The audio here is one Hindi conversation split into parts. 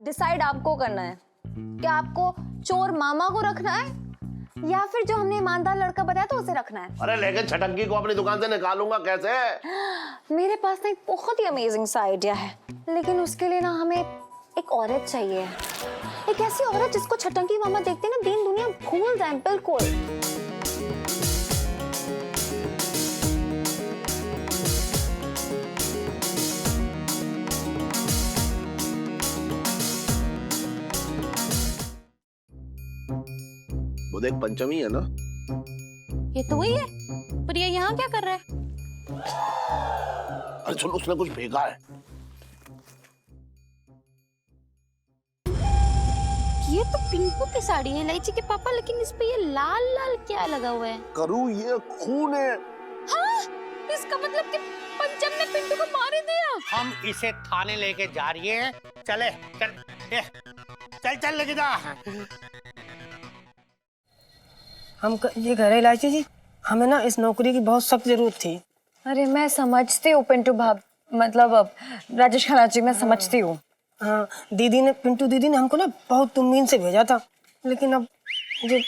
डिसाइड आपको करना है। क्या आपको चोर मामा को रखना है या फिर जो हमने ईमानदार लड़का बताया तो उसे रखना है? अरे लेकिन छटंकी को अपनी दुकान से निकालूंगा कैसे? मेरे पास ना एक बहुत ही अमेजिंग सा आइडिया है, लेकिन उसके लिए ना हमें एक औरत चाहिए। एक ऐसी औरत जिसको छटंकी मामा देखते ना दीन दुनिया भूल जाए बिल्कुल। वो देख पंचमी है ना? ये तो वही है, पर ये यहाँ क्या कर रहा है? अरे सुन, उसने कुछ फेंका है। ये तो पिंकू की साड़ी है इलायची के पापा, लेकिन इस पे ये लाल लाल क्या लगा हुआ है? करूँ, ये खून है। हाँ, इसका मतलब कि पंचम ने पिंटू को मार ही दिया। हम इसे थाने लेके जा रही हैं। चले चल, चल चल लेके जा। ये घर है इलायची जी, हमें ना इस नौकरी की बहुत सख्त जरूरत थी। अरे मैं समझती हूँ पिंटू भाभी, मतलब अब राजेश खन्ना जी, मैं समझती हूँ। हाँ, पिंटू दीदी ने हमको ना बहुत उम्मीद से भेजा था, लेकिन अब मुझे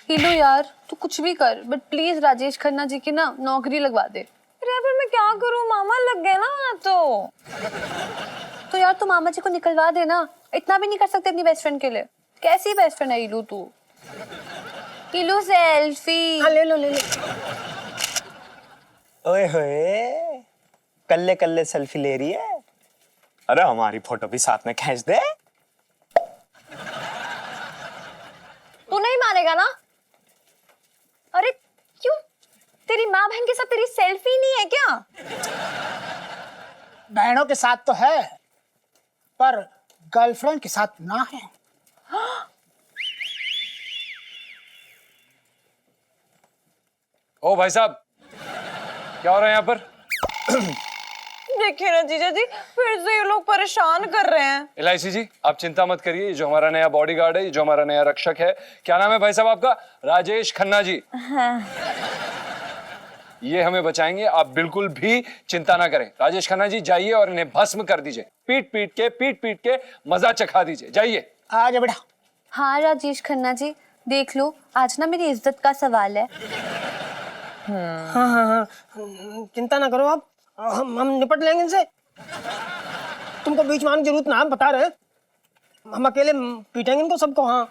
हीलो यार, तू कुछ भी कर बट प्लीज राजेश खन्ना जी की ना नौकरी लगवा दे। अरे फिर मैं क्या करूँ, मामा लग गए ना। तो यार तू मामा जी को निकलवा दे ना, इतना भी नहीं कर सकते अपनी बेस्ट फ्रेंड के लिए? कैसी बेस्ट फ्रेंड है हीलू तू? हीलू सेल्फी। हाँ ले लो ले लो। ओए होए, कल्ले कल्ले सेल्फी ले रही है। अरे हमारी फोटो भी साथ में खींच दे। तू नहीं मानेगा ना? अरे क्यों, तेरी माँ बहन के साथ तेरी सेल्फी नहीं है क्या? बहनों के साथ तो है, पर गर्लफ्रेंड के साथ ना है। ओ भाई साहब, क्या हो रहा है यहाँ पर? देखिए ना जीजा जी, फिर से ये लोग परेशान कर रहे हैं। इलायची जी, आप चिंता मत करिए, ये जो हमारा नया बॉडीगार्ड है, ये जो हमारा नया रक्षक है, क्या नाम है भाई साहब आपका? राजेश खन्ना जी। हाँ। ये हमें बचाएंगे, आप बिल्कुल भी चिंता ना करें। राजेश खन्ना जी जाइए और इन्हें भस्म कर दीजिए, पीट पीट के मजा चखा दीजिए, जाइए। आ जा बेटा। हाँ राजेश खन्ना जी, देख लो आज ना मेरी इज्जत का सवाल है। हाँ हाँ हाँ, चिंता ना करो आप, हम निपट लेंगे इनसे। तुमको बीच में आने की जरूरत ना, हम बता रहे हैं। हम अकेले पीटेंगे इनको सबको। हाँ,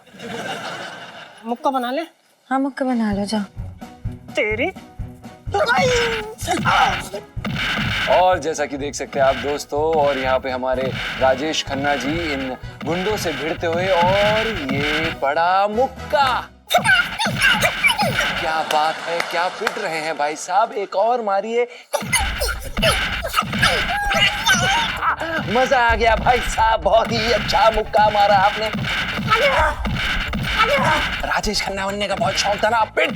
मुक्का बना ले। हाँ मुक्का बना लो, जाओ। तेरी और जैसा कि देख सकते हैं आप दोस्तों, और यहाँ पे हमारे राजेश खन्ना जी इन गुंडों से भिड़ते हुए, और ये बड़ा मुक्का। क्या बात है, क्या पिट रहे हैं भाई साहब, एक और मारिए। मजा आ गया भाई साहब, बहुत ही अच्छा मुक्का मारा आपने। राजेश खन्ना बनने का बहुत शौक था ना, आप पिट।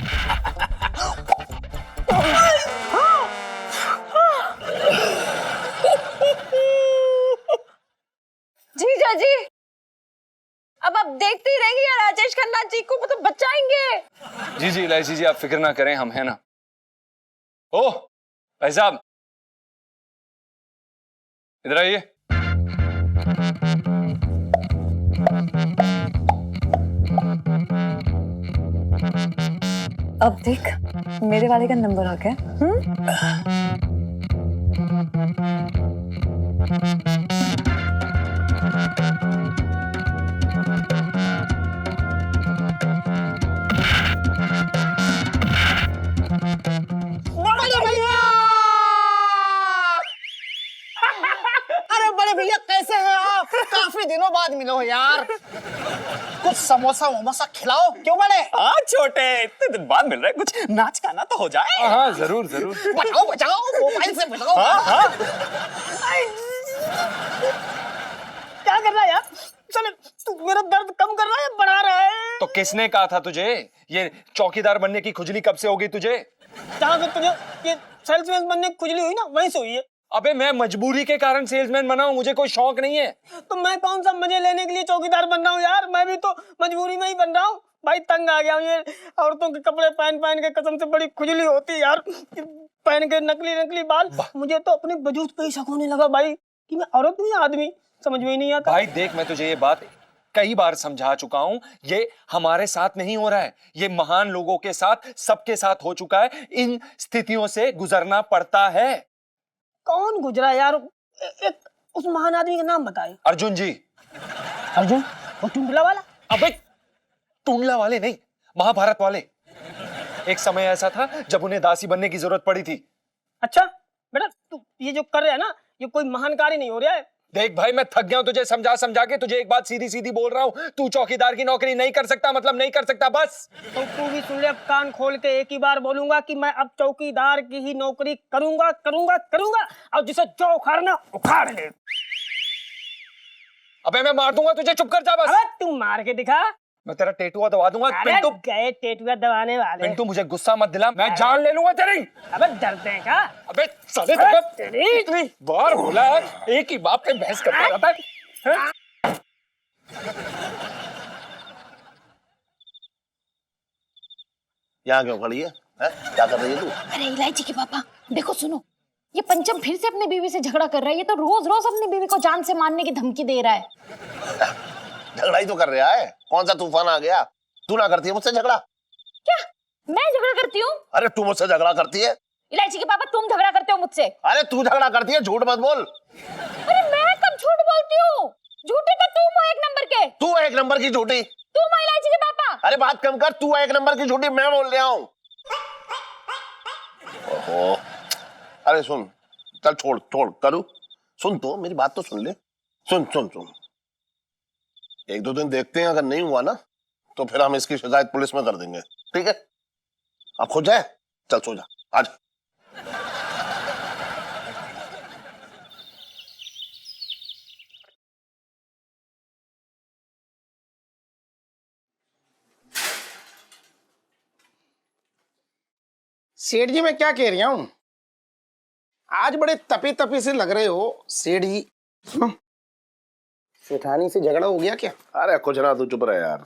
जीजा जी, अब आप देखते ही रहेंगे या राजेश खन्ना जी को मतलब बचाएंगे? जी जी इलायची जी, आप फिक्र ना करें, हम हैं ना। ओ भाई साहब, इधर आइए। अब देख, मेरे वाले का नंबर आ गया। अरे बड़े भैया कैसे हैं आप? काफी दिनों बाद मिलो यार। कुछ समोसा वमोसा खिलाओ। क्यों बड़े? हाँ छोटे, इतने दिन बाद मिल रहे, कुछ नाच गाना तो हो जाए। हाँ जरूर जरूर। बचाओ बचाओ, मोबाइल से बचाओ। हाँ। क्या कर रहा है यार? चल, तू मेरा दर्द कम कर रहा है, बढ़ा रहा है। तो किसने कहा था तुझे ये चौकीदार बनने की खुजली कब से हो गई तुझे? जहाँ से तुझे ये सेल्समैन बनने की खुजली हुई ना, वहीं से हुई है। अबे मैं मजबूरी के कारण सेल्समैन बना हूं, मुझे कोई शौक नहीं है। तो मैं कौन सा मजे लेने के लिए चौकीदार बन रहा हूँ यार? मैं भी तो मजबूरी में ही बन रहा हूँ भाई। तंग आ गया हूँ ये औरतों के कपड़े पहन पहन के, कसम से बड़ी खुजली होती है यार। पहन के नकली नकली बाल, मुझे तो अपने वजूद पे ही शक होने लगा भाई कि मैं औरत हूँ या आदमी। समझ में ही नहीं आता। भाई देख, मैं तुझे ये बात कई बार समझा चुका हूं, ये हमारे साथ नहीं हो रहा है, ये महान लोगों के साथ, सबके साथ हो चुका है। इन स्थितियों से गुजरना पड़ता है। कौन गुजरा यार? एक उस महान आदमी का नाम बताए। अर्जुन जी। अर्जुन? वो टुंडला वाला? अबे टुंडला वाले नहीं, महाभारत वाले। एक समय ऐसा था जब उन्हें दासी बनने की जरूरत पड़ी थी। अच्छा बेटा, तू ये जो कर रहा है ना, ये कोई महान कार्य नहीं हो रहा है। देख भाई, मैं थक गया हूं तुझे समझा समझा के। तुझे एक बात सीधी सीधी बोल रहा हूं, तू चौकीदार की नौकरी नहीं कर सकता, मतलब नहीं कर सकता, बस। तो तू भी सुन ले, अब कान खोल के एक ही बार बोलूंगा कि मैं अब चौकीदार की ही नौकरी करूंगा करूंगा करूंगा, और जिसे जो उखाड़ना उखाड़ ले। अबे मैं मार दूंगा तुझे, चुप कर जा बस। अबे तू मार के दिखा। मैं तेरा टेटुआ दबा दूंगा। अरे पिंटू, गए टेटुआ दबाने वाले। पिंटू मुझे गुस्सा मत दिला, मैं जान ले लूंगा तेरी। अबे डरते हैं क्या? अबे साले, तेरी इतनी बार बोला है, एक ही बाप पे बहस करता रहता है, हैं? यहाँ क्यों खड़ी है? क्या कर रही है तू? अरे इलायची के पापा, देखो सुनो, ये पंचम फिर से अपनी बीवी से झगड़ा कर रहा है। ये तो रोज रोज अपनी बीवी को जान से मारने की धमकी दे रहा है। झगड़ा ही तो कर रहा है, कौन सा तूफान आ गया? तू ना करती है मुझसे झगड़ा? क्या मैं झगड़ा करती हूँ? अरे तू मुझसे झगड़ा करती है? इलायची के पापा, तुम झगड़ा करते हो मुझसे। अरे तू झगड़ा करती है, झूठ मत बोल। अरे मैं कब झूठ बोलती हूँ? झूठे तो तुम हो एक नंबर के। तू एक नंबर की झूठी। तुम हो इलायची के पापा। अरे बात कम कर, तू एक नंबर की झूठी, मैं बोल रहा हूँ। ओहो, अरे सुन, चल छोड़ छोड़ करू, सुन तो मेरी बात तो सुन ले। सुन सुन सुन, एक दो दिन देखते हैं, अगर नहीं हुआ ना तो फिर हम इसकी शिकायत पुलिस में कर देंगे, ठीक है? अब खुद जाए, चल सो जा, आज। सेठ जी, मैं क्या कह रही हूँ, आज बड़े तपी तपी से लग रहे हो सेठ जी। सेठानी से झगड़ा हो गया क्या? अरे कुछ ना, तू चुप रहे यार।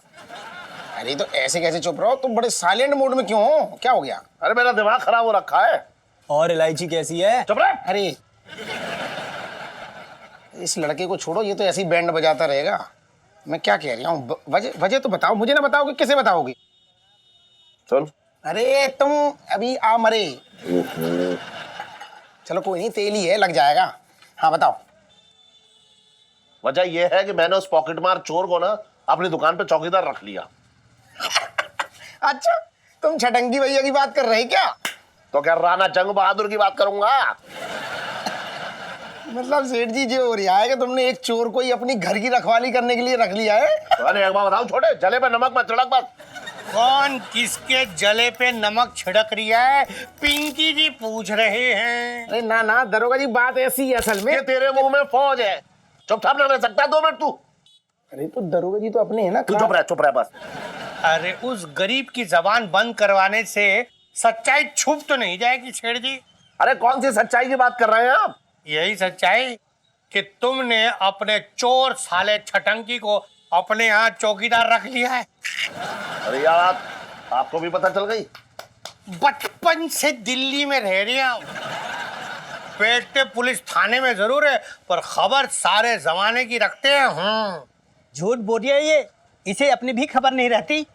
अरे तो ऐसे कैसे चुप रहो, तुम बड़े साइलेंट मोड में क्यों हो? क्या हो गया? अरे मेरा दिमाग खराब हो रखा है। और इलायची कैसी है? चुप रहे। अरे इस लड़के को छोड़ो, ये तो ऐसे ही बैंड बजाता रहेगा। मैं क्या कह रही हूँ, वजह वजह तो बताओ, मुझे ना बताओगे किसे बताओगे? सुन, अरे तुम अभी आ मरे। चलो कोई नहीं, तेल ही है, लग जाएगा। हाँ बताओ। वजह यह है कि मैंने उस पॉकेट मार चोर को ना अपनी दुकान पे चौकीदार रख लिया। अच्छा, तुम छटंगी भैया की बात कर रहे क्या? तो क्या राणा जंग बहादुर की बात करूंगा? मतलब सेठ जी, जो हो रहा है कि तुमने एक चोर को ही अपनी घर की रखवाली करने के लिए रख लिया है? अरे एक बार बताओ, छोटे जले पे नमक मत छिड़क बस। कौन किसके जले पे नमक छिड़क रहा है, पिंकी जी पूछ रहे हैं। अरे ना ना दरोगा जी, बात ऐसी है असल में। ये तेरे मुंह में फौज है, चुपचाप ना रह सकता 2 मिनट तू? अरे तो दरोगा जी तो अपने है ना। तू चुप रह बस। अरे उस गरीब की जबान बंद करवाने से सच्चाई छुप तो नहीं जाएगी सेठ जी? अरे कौन सी सच्चाई की बात कर रहे हैं आप? यही सच्चाई कि तुमने अपने चोर साले छटंकी को अपने यहाँ चौकीदार रख लिया है। अरे यार, आपको भी पता चल गई? बचपन से दिल्ली में रह रहा हूँ, पेटे पुलिस थाने में जरूर है, पर खबर सारे जमाने की रखते हैं। झूठ बोल रही है ये, इसे अपनी भी खबर नहीं रहती।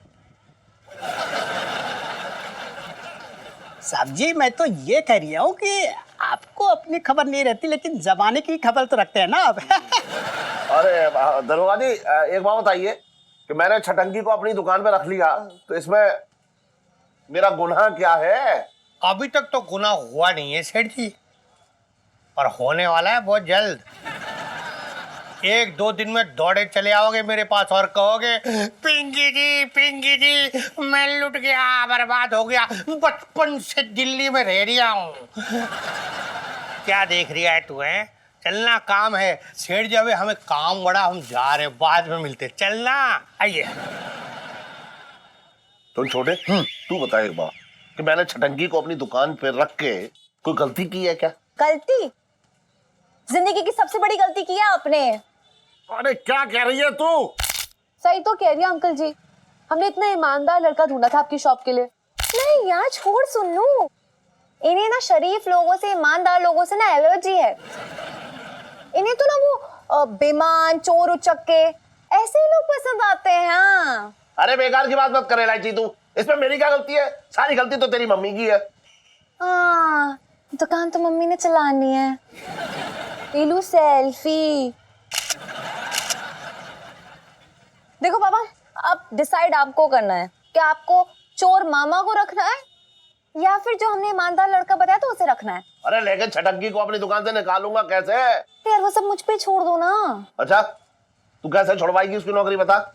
साहब जी, मैं तो ये कह रही हूँ कि आपको अपनी खबर नहीं रहती, लेकिन जमाने की खबर तो रखते हैं ना आप। अरे दरोगा जी, एक बात बताइए कि मैंने छटंकी को अपनी दुकान पे रख लिया, तो इसमें मेरा गुनाह क्या है? अभी तक तो गुनाह हुआ नहीं है सेठ जी, पर होने वाला है बहुत जल्द। 1-2 दिन में दौड़े चले आओगे मेरे पास और कहोगे, पिंकी जी मैं लुट गया, बर्बाद हो गया, बचपन से दिल्ली में रह रहा हूँ। क्या देख रहा है तू? है चलना, काम है सेठ जी, अभी हमें काम बड़ा, हम जा रहे, बाद में मिलते, चलना। आइए। तुम छोटे, तू बता एक बात कि मैंने छटंकी को अपनी दुकान पे रख के कोई गलती की है क्या? गलती? जिंदगी की सबसे बड़ी गलती की है आपने। अरे क्या कह रही है तू? सही तो कह रही है अंकल जी, हमने इतना ईमानदार लड़का ढूंढा था आपकी शॉप के लिए। नहीं यार, छोड़, सुन लूं। इन्हें ना शरीफ लोगों से, ईमानदार लोगों से ना एलर्जी है। इन्हें तो ना वो बेईमान, चोर उचक्के, ऐसे ही लोग पसंद आते हैं। हाँ। अरे बेकार की बात मत करे लाइची तू, इसमें मेरी क्या गलती है? सारी गलती तो तेरी मम्मी की है। हाँ, दुकान तो मम्मी ने चलानी है। इलू सेल्फी। देखो पापा, अब डिसाइड आपको करना है कि आपको चोर मामा को रखना है या फिर जो हमने ईमानदार लड़का बताया था उसे रखना है। अरे लेकिन छटक्की को अपनी दुकान से निकालूंगा कैसे? यार वो सब मुझ पे छोड़ दो ना। अच्छा, तू कैसे छुड़वाएगी उसकी नौकरी बता?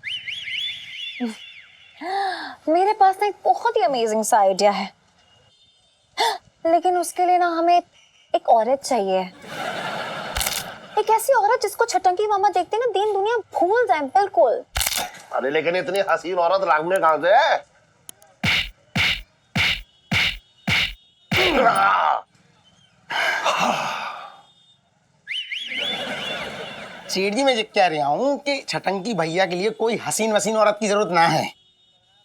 मेरे पास ना एक बहुत ही अमेजिंग सा आइडिया है, लेकिन उसके लिए ना हमें एक औरत चाहिए। एक ऐसी औरत जिसको छटंकी मामा देखते ना दीन दुनिया भूल जाए बिल्कुल। अरे लेकिन इतनी हसीन औरत लांघने कहां से है? सेठ जी, मैं ये कह रहा हूँ कि छटंकी भैया के लिए कोई हसीन वसीन औरत की जरूरत ना है।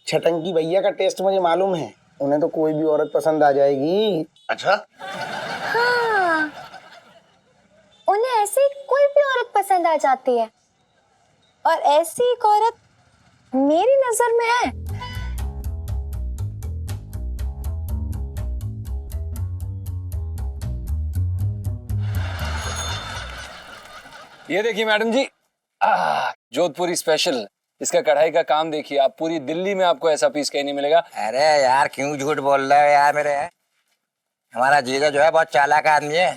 छटंकी भैया का टेस्ट मुझे मालूम है, उन्हें तो कोई भी औरत पसंद आ जाएगी। अच्छा, हाँ, उन्हें ऐसी कोई भी औरत पसंद आ जाती है, और ऐसी एक औरत मेरी नजर में है। ये देखिए मैडम जी, जोधपुरी स्पेशल, इसका कढ़ाई का काम देखिए आप, पूरी दिल्ली में आपको ऐसा पीस कहीं नहीं मिलेगा। अरे यार क्यों झूठ बोल रहे हो यार मेरे? हमारा जीजा जो है बहुत चालाक आदमी है।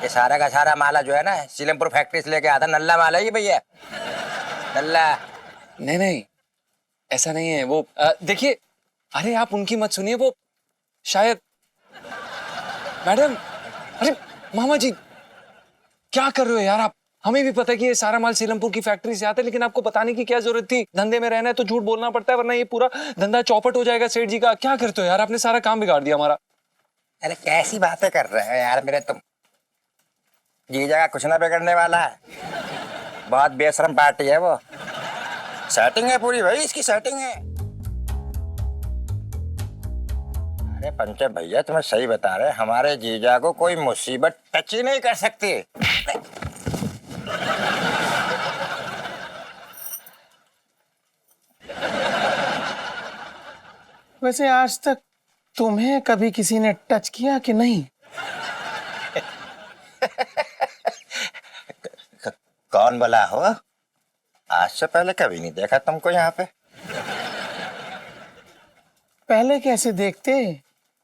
ये सारा का सारा माला जो है ना सीलमपुर फैक्ट्री से लेके आता, नल्ला माला ही भैया, नल्ला। नहीं नहीं, ऐसा नहीं है वो। देखिए, अरे आप उनकी मत सुनिए, वो शायद मैडम। अरे मामा जी क्या कर रहे हो यार आप? हमें भी पता है कि ये सारा माल सीलमपुर की फैक्ट्री से आता है, लेकिन आपको बताने की क्या जरूरत थी? धंधे में रहना है तो झूठ बोलना पड़ता है, वरना ये पूरा धंधा चौपट हो जाएगा सेठ जी का। क्या करते हो यार, आपने सारा काम बिगाड़ दिया हमारा। अरे कैसी बातें कर रहे हो यार मेरे तुम? जीजा का कुछ ना बिगड़ने वाला है, बहुत बेशरम पार्टी है वो। सेटिंग है पूरी भाई, इसकी सेटिंग है। अरे पंचम भैया तुम्हें सही बता रहे, हमारे जीजा को कोई मुसीबत टच ही नहीं कर सकती। वैसे आज तक तुम्हें कभी किसी ने टच किया कि नहीं? कौन बोला हो? आज से पहले कभी नहीं देखा तुमको यहाँ पे। पहले कैसे देखते?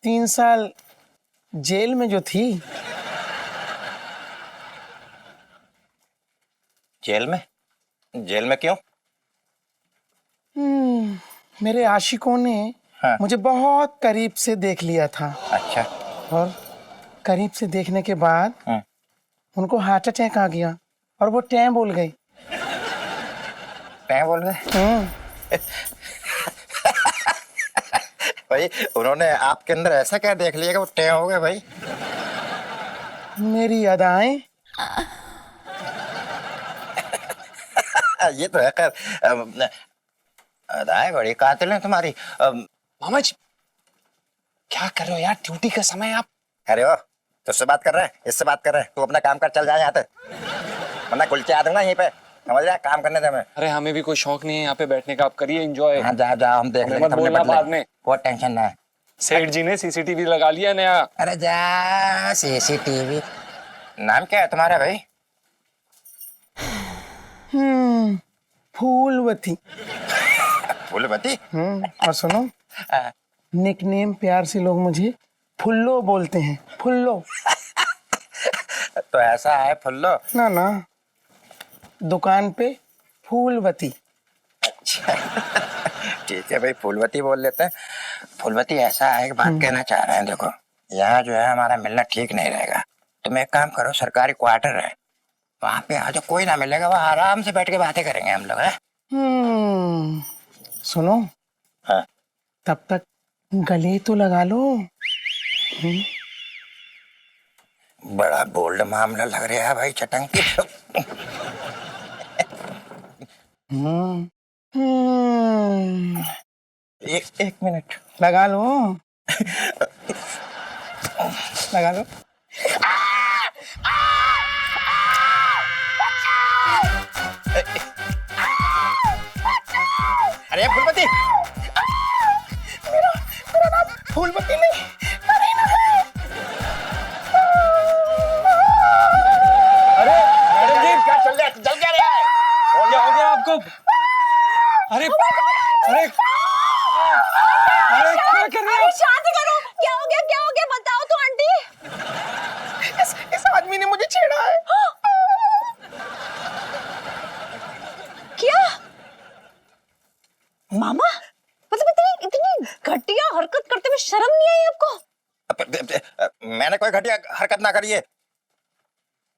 3 साल जेल में जो थी। जेल में? जेल में क्यों? मेरे आशिकों ने हाँ। मुझे बहुत करीब से देख लिया था। अच्छा। और करीब से देखने के बाद हाँ। उनको हार्ट अटैक आ गया और वो टैं बोल गई। टैं बोल गए? भाई उन्होंने आपके अंदर ऐसा क्या देख लिया कि वो टैं हो गए भाई? मेरी अदाएं। ये तो है खैर, अदाएं बड़ी कातिल हैं तुम्हारी। मामा जी क्या कर रहे हो यार, ड्यूटी का समय आप। अरे ओ, तुझसे बात कर रहे हैं, इससे बात कर रहे हैं, तू अपना काम कर, चल जाए यहाँ से, वरना कुलचे आ दूंगा यहीं पे, समझ रहा है? काम करने दे हमें। अरे हमें भी कोई शौक नहीं है यहाँ पे बैठने का, आप करिए एंजॉय। हाँ जा जा, हम देख लेंगे, मत बोलना बाद में। कोई टेंशन ना है। सेठ जी ने सीसीटीवी लगा लिया नया। अरे जा, सीसीटीवी। नाम क्या है तुम्हारा भाई? फूलवती। फूलवती? और सुनो, निकनेम प्यार से लोग मुझे फुल्लो बोलते हैं। फुल्लो। तो ऐसा है फुल्लो? ना ना, दुकान पे फूलवती। अच्छा ठीक है भाई, फूलवती बोल लेते हैं। फूलवती ऐसा है कि बात कहना चाह रहे हैं, देखो यहाँ जो है हमारा मिलना ठीक नहीं रहेगा। तुम एक काम करो, सरकारी क्वार्टर है वहां पे आ जाओ, कोई ना मिलेगा, वहाँ आराम से बैठ के बातें करेंगे हम लोग। सुनो, हाँ। तब तक गले तो लगा लो। बड़ा बोल्ड मामला लग रहा है भाई छटंकी। एक मिनट लगा लो। लगा लो। अरे फूलमती, मेरा नाम फूलमती नहीं, करीना है। अरे मैडम जी, क्या चल रहा है? चल क्या रहा है? क्या हो गया आपको? अरे अरे अरे क्या कर रहे हो? शांत करो, क्या हो गया बताओ तो आंटी। इस आदमी ने मुझे छेड़ा है। क्या मामा, मतलब इतनी घटिया हरकत करते हुए शर्म नहीं आई आपको? मैंने कोई घटिया हरकत ना करी है,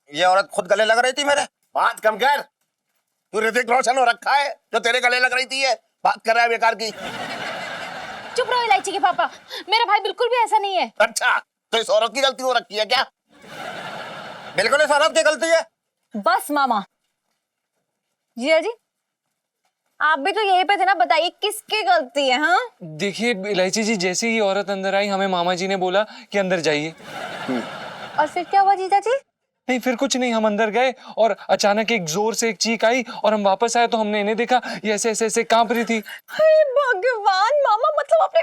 ये औरत खुद गले लग रही थी मेरे। बात कम कर, तू ऋतिक रोशन हो रखा है जो तेरे गले लग रही थी। ये बात कर रहा है बेकार की। चुप रहो इलायची के पापा, मेरा भाई बिल्कुल भी ऐसा नहीं है। अच्छा, तो इस औरत की गलती हो रखी है क्या? बिल्कुल इस औरत की गलती है। बस मामा जी, जी आप भी तो यहीं पे थे ना, बताइए किसकी गलती है? हाँ देखिए इलायची जी, जैसे ही औरत अंदर आई हमें मामा जी ने बोला कि अंदर जाइए। और फिर क्या हुआ जीजा जी? नहीं फिर कुछ नहीं, हम अंदर गए और अचानक एक जोर से एक चीख आई और हम वापस आए तो हमने इन्हें देखा, ये ऐसे ऐसे ऐसे कांप रही थी। हे भगवान मामा, मतलब आपने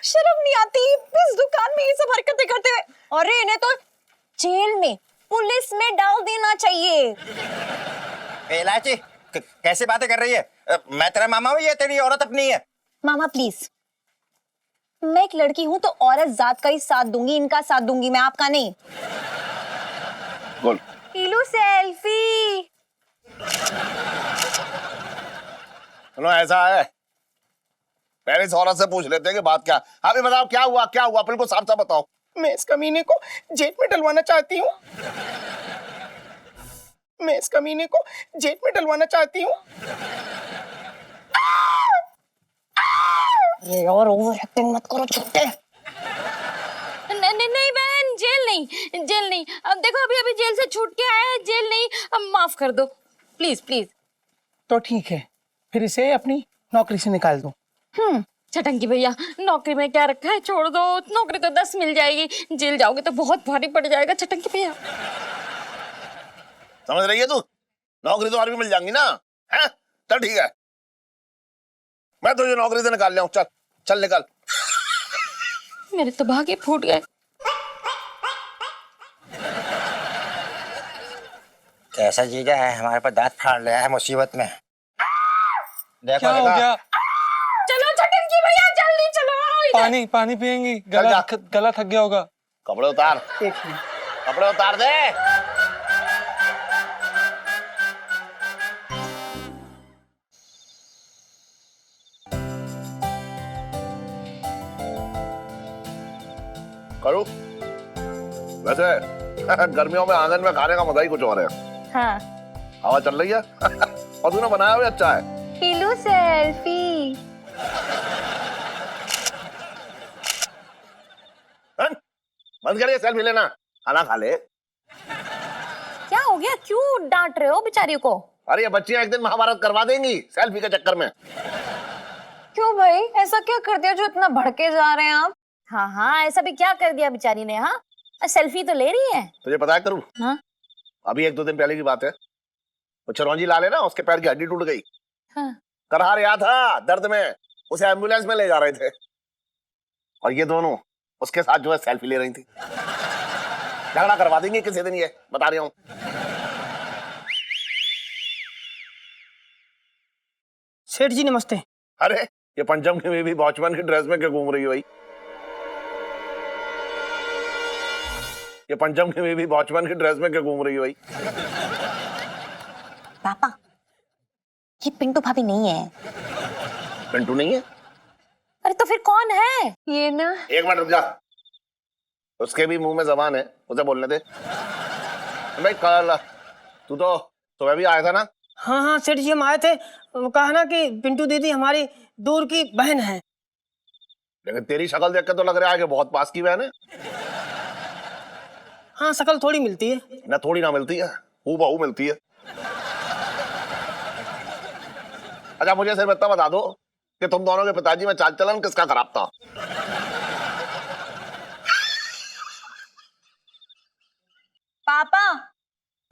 शर्म नहीं आती इस दुकान में ये सब हरकतें करते हुए? अरे इन्हें तो जेल में, पुलिस में डाल देना चाहिए। इलायची कैसी बातें कर रही है? मैं तेरा मामा हूँ, ये तेरी औरत अपनी है। मामा प्लीज, मैं एक लड़की हूं तो औरत जात का ही साथ दूंगी, इनका साथ दूंगी मैं, आपका नहीं। बोल। हीलू सेल्फी। चलो ऐसा है, पहले इस औरत से पूछ लेते हैं कि बात क्या। अभी बताओ क्या हुआ, क्या हुआ? बिल्कुल साफ साफ बताओ। मैं इस कमीने को जेल में डलवाना चाहती हूँ। मैं इस कमीने को जेल में डलवाना चाहती हूँ। अरे और ओवर एक्टिंग मत करो छुट्टे। नहीं बहन, जेल नहीं। अब देखो अभी अभी जेल से छूट के आया है, जेल नहीं, अब माफ कर दो प्लीज प्लीज। तो ठीक है, फिर इसे अपनी नौकरी से निकाल दो। छटंकी भैया, नौकरी में क्या रखा है, छोड़ दो। नौकरी तो 10 मिल जाएगी, जेल जाओगे तो बहुत भारी पड़ जाएगा। छटंकी भैया समझ रही है तू? नौकरी तो और भी मिल जाएंगी ना, है? चल ठीक है, मैं तुझे नौकरी से निकाल लिया। चल चल निकल। मेरे तो भागे फूट गए। कैसा जीजा है, हमारे पर दांत फाड़ लिया है मुसीबत में। देखो क्या हो देखो। गया? चलो छटंकी भैया जल्दी चलो, आओ इधर। पानी पियेंगी? चल जा। गला थक गया होगा। कपड़े उतार, कपड़े उतार दे। करूं? वैसे गर्मियों में आंगन में खाने का मजा ही कुछ और है। हाँ हवा चल रही है और तूने बनाया भी अच्छा है। हीलू सेल्फी। बंद करिए सेल्फी लेना, खाना खा ले। क्या हो गया, क्यों डांट रहे हो बेचारी को? अरे ये बच्चियां एक दिन महाभारत करवा देंगी सेल्फी के चक्कर में। क्यों भाई, ऐसा क्या कर दिया जो इतना भड़के जा रहे हैं आप? हाँ, ऐसा भी क्या कर दिया बेचारी ने? हाँ, सेल्फी तो ले रही है। तुझे पता है करूं? हाँ? अभी 1-2 दिन पहले की बात है, वो चिरौंजी लाल है ना, उसके पैर की हड्डी टूट गई। हाँ। करहा रहा था दर्द में, उसे एम्बुलेंस में ले जा रहे थे और ये दोनों उसके साथ जो है सेल्फी ले रही थी। झगड़ा करवा देंगे किसी दिन, ये बता रही हूँ। सेठ जी नमस्ते। अरे ये पंचम की भी वॉचमैन की ड्रेस में क्यों घूम रही है भाई? ये पंचम की भी वॉचमैन की ड्रेस में क्यों घूम रही है भाई? पापा ये पिंटू भाभी नहीं है। पिंटू नहीं है? अरे तो फिर कौन है ये? ना एक मिनट रुक जा, उसके भी मुंह में जबान है, उसे बोलने दे। भाई कल तू तो सुबह भी आया था ना? हाँ हाँ सेठ जी, हम आए थे। वो कहा ना कि पिंटू दीदी हमारी दूर की बहन है। लेकिन तेरी शक्ल देख के तो लग रहा है कि बहुत पास की बहन है। हाँ, शकल थोड़ी मिलती है। ना थोड़ी ना मिलती है, हूबहू मिलती है। अच्छा मुझे सिर्फ इतना बता दो कि तुम दोनों के पिताजी में चाल चलन किसका खराब था? पापा,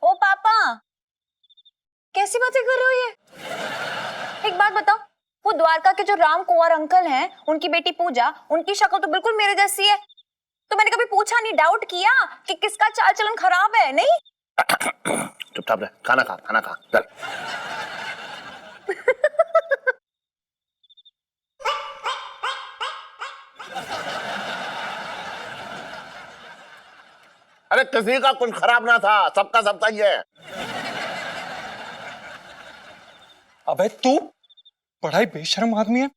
ओ कैसी बातें कर रहे हो ये? एक बात बताओ, वो द्वारका के जो राम कुंवर अंकल हैं, उनकी बेटी पूजा, उनकी शक्ल तो बिल्कुल मेरे जैसी है। तो मैंने कभी पूछा नहीं, डाउट किया कि किसका चाल चलन खराब है? नहीं। चुपचाप रह, खाना खा चल। अरे किसी का कुछ खराब ना था, सबका सब सही है। अबे तू बड़ा ही बेशर्म आदमी है।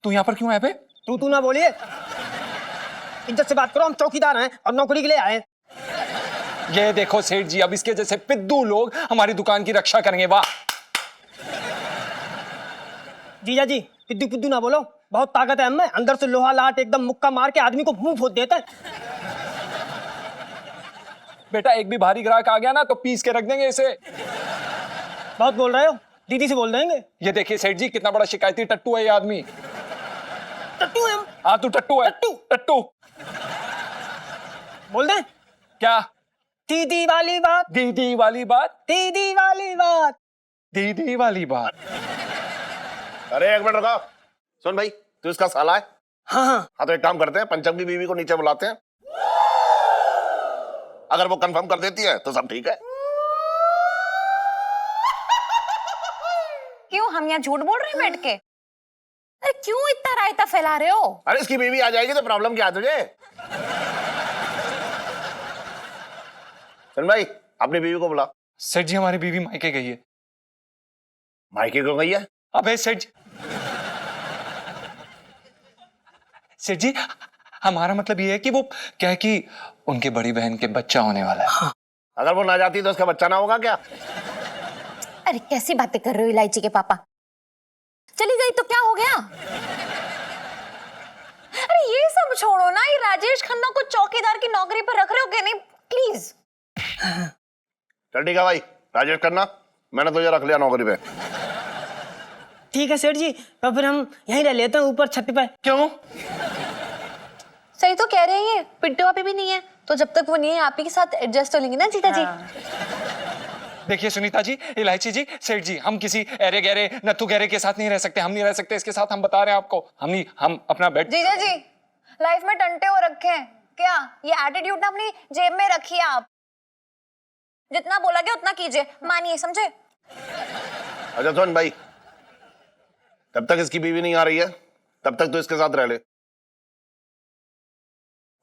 तू यहाँ पर क्यों है बे? तू ना बोलिए, इज्जत से बात करो। हम चौकीदार हैं और नौकरी के लिए आए हैं। ये देखो सेठ जी, अब इसके जैसे पिद्दू लोग हमारी दुकान की रक्षा करेंगे। वाह जीजा जी, पिद्दू पिद्दू ना बोलो, बहुत ताकत है हमें। अंदर से लोहा लाट एकदम मुक्का मार के आदमी को मुंह फोड़ देता है। बेटा, एक भी भारी ग्राहक आ गया ना तो पीस के रख देंगे इसे। बहुत बोल रहे हो, दीदी से बोल देंगे। ये देखिए सेठ जी, कितना बड़ा शिकायती टट्टू है ये आदमी। टट्टू है हम। हाँ तू टट्टू है। टट्टू बोल दें क्या? दीदी वाली बात, दीदी वाली बात, दीदी वाली बात, दीदी वाली बात। अरे एक मिनट रुको। सुन भाई, तू इसका साला है? हाँ, तो एक काम करते हैं, पंचम की बीवी को नीचे बुलाते हैं। अगर वो कंफर्म कर देती है तो सब ठीक है। क्यों, हम यहाँ झूठ बोल रहे हैं बैठ के? अरे क्यों इतना रायता फैला रहे हो? अरे इसकी बीवी आ जाएगी तो प्रॉब्लम क्या है तुझे? सुन भाई, अपनी बीवी को बुला। सेठ जी, हमारी बीवी मायके गई है। मायके क्यों गई है? अबे सेठ जी, हमारा मतलब ये है कि वो क्या है कि उनकी बड़ी बहन के बच्चा होने वाला है। अगर वो ना जाती तो उसका बच्चा ना होगा क्या? अरे कैसी बातें कर रहे हो इलायची के पापा? चली गई तो क्या हो गया? अरे ये सब छोड़ो ना, ये राजेश खन्ना को चौकीदार की नौकरी पर रख रहे हो क्या? नहीं प्लीज। चल ठीक है भाई, राजेश खन्ना, मैंने तुझे रख लिया नौकरी पे। ठीक है सेठ जी, तो फिर हम यहीं रह लेते हैं ऊपर छत पे। क्यों? सही तो कह रहे हैं, ये पिंटू आप भी नहीं है तो जब तक वो नहीं है आप ही के साथ एडजस्ट हो लेंगे ना जीता जी। देखिए सुनीता जी, इलायची जी, सेठ जी, हम किसी एरे गहरे नत्थु गहरे के साथ नहीं रह सकते। हम नहीं रह सकते इसके साथ, हम बता रहे हैं आपको। हम अपना बेड। जीजा जी, लाइफ में टंटे हो रखे हैं क्या? ये एटीट्यूड ना अपनी जेब में रखिए आप। जितना बोला गया उतना कीजिए, मानिए, समझे? अच्छा सुन भाई, जब तक इसकी बीवी नहीं आ रही है तब तक तो इसके साथ रह ले,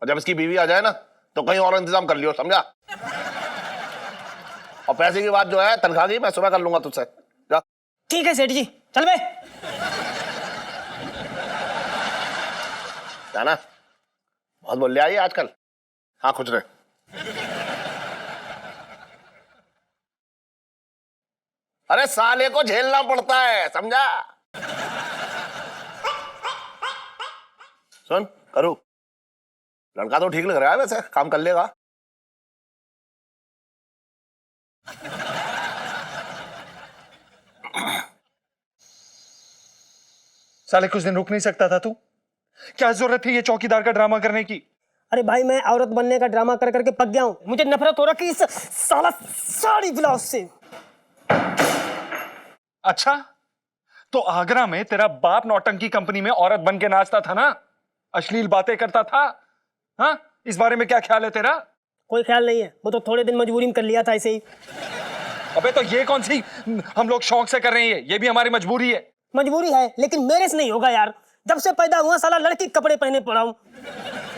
और जब इसकी बीवी आ जाए ना तो कहीं और इंतजाम कर लियो, समझा? और पैसे की बात जो है, तनख्वाह की, मैं सुबह कर लूंगा तुझसे। जा। ठीक है सेठ जी, चल बे। जाना, बहुत बोल लिया ये आजकल। हाँ खुश रहे। अरे साले को झेलना पड़ता है, समझा? सुन करू, लड़का तो ठीक लग रहा है वैसे, काम कर लेगा। साले कुछ दिन रुक नहीं सकता था तू? क्या जरूरत थी ये चौकीदार का ड्रामा करने की? अरे भाई, मैं औरत बनने का ड्रामा कर करके पक गया हूँ। मुझे नफरत हो रखी इस साला साड़ी ब्लाउज से। अच्छा, तो आगरा में तेरा बाप नौटंकी कंपनी में औरत बन के नाचता था ना, अश्लील बातें करता था। हाँ, इस बारे में क्या ख्याल है तेरा? कोई ख्याल नहीं है, वो तो थोड़े दिन मजबूरी में कर लिया था ऐसे ही। अबे तो ये कौन सी हम लोग शौक से कर रहे हैं? ये भी हमारी मजबूरी है। मजबूरी है, लेकिन मेरे से नहीं होगा यार। जब से पैदा हुआ साला लड़की के कपड़े पहने पड़ा हूँ।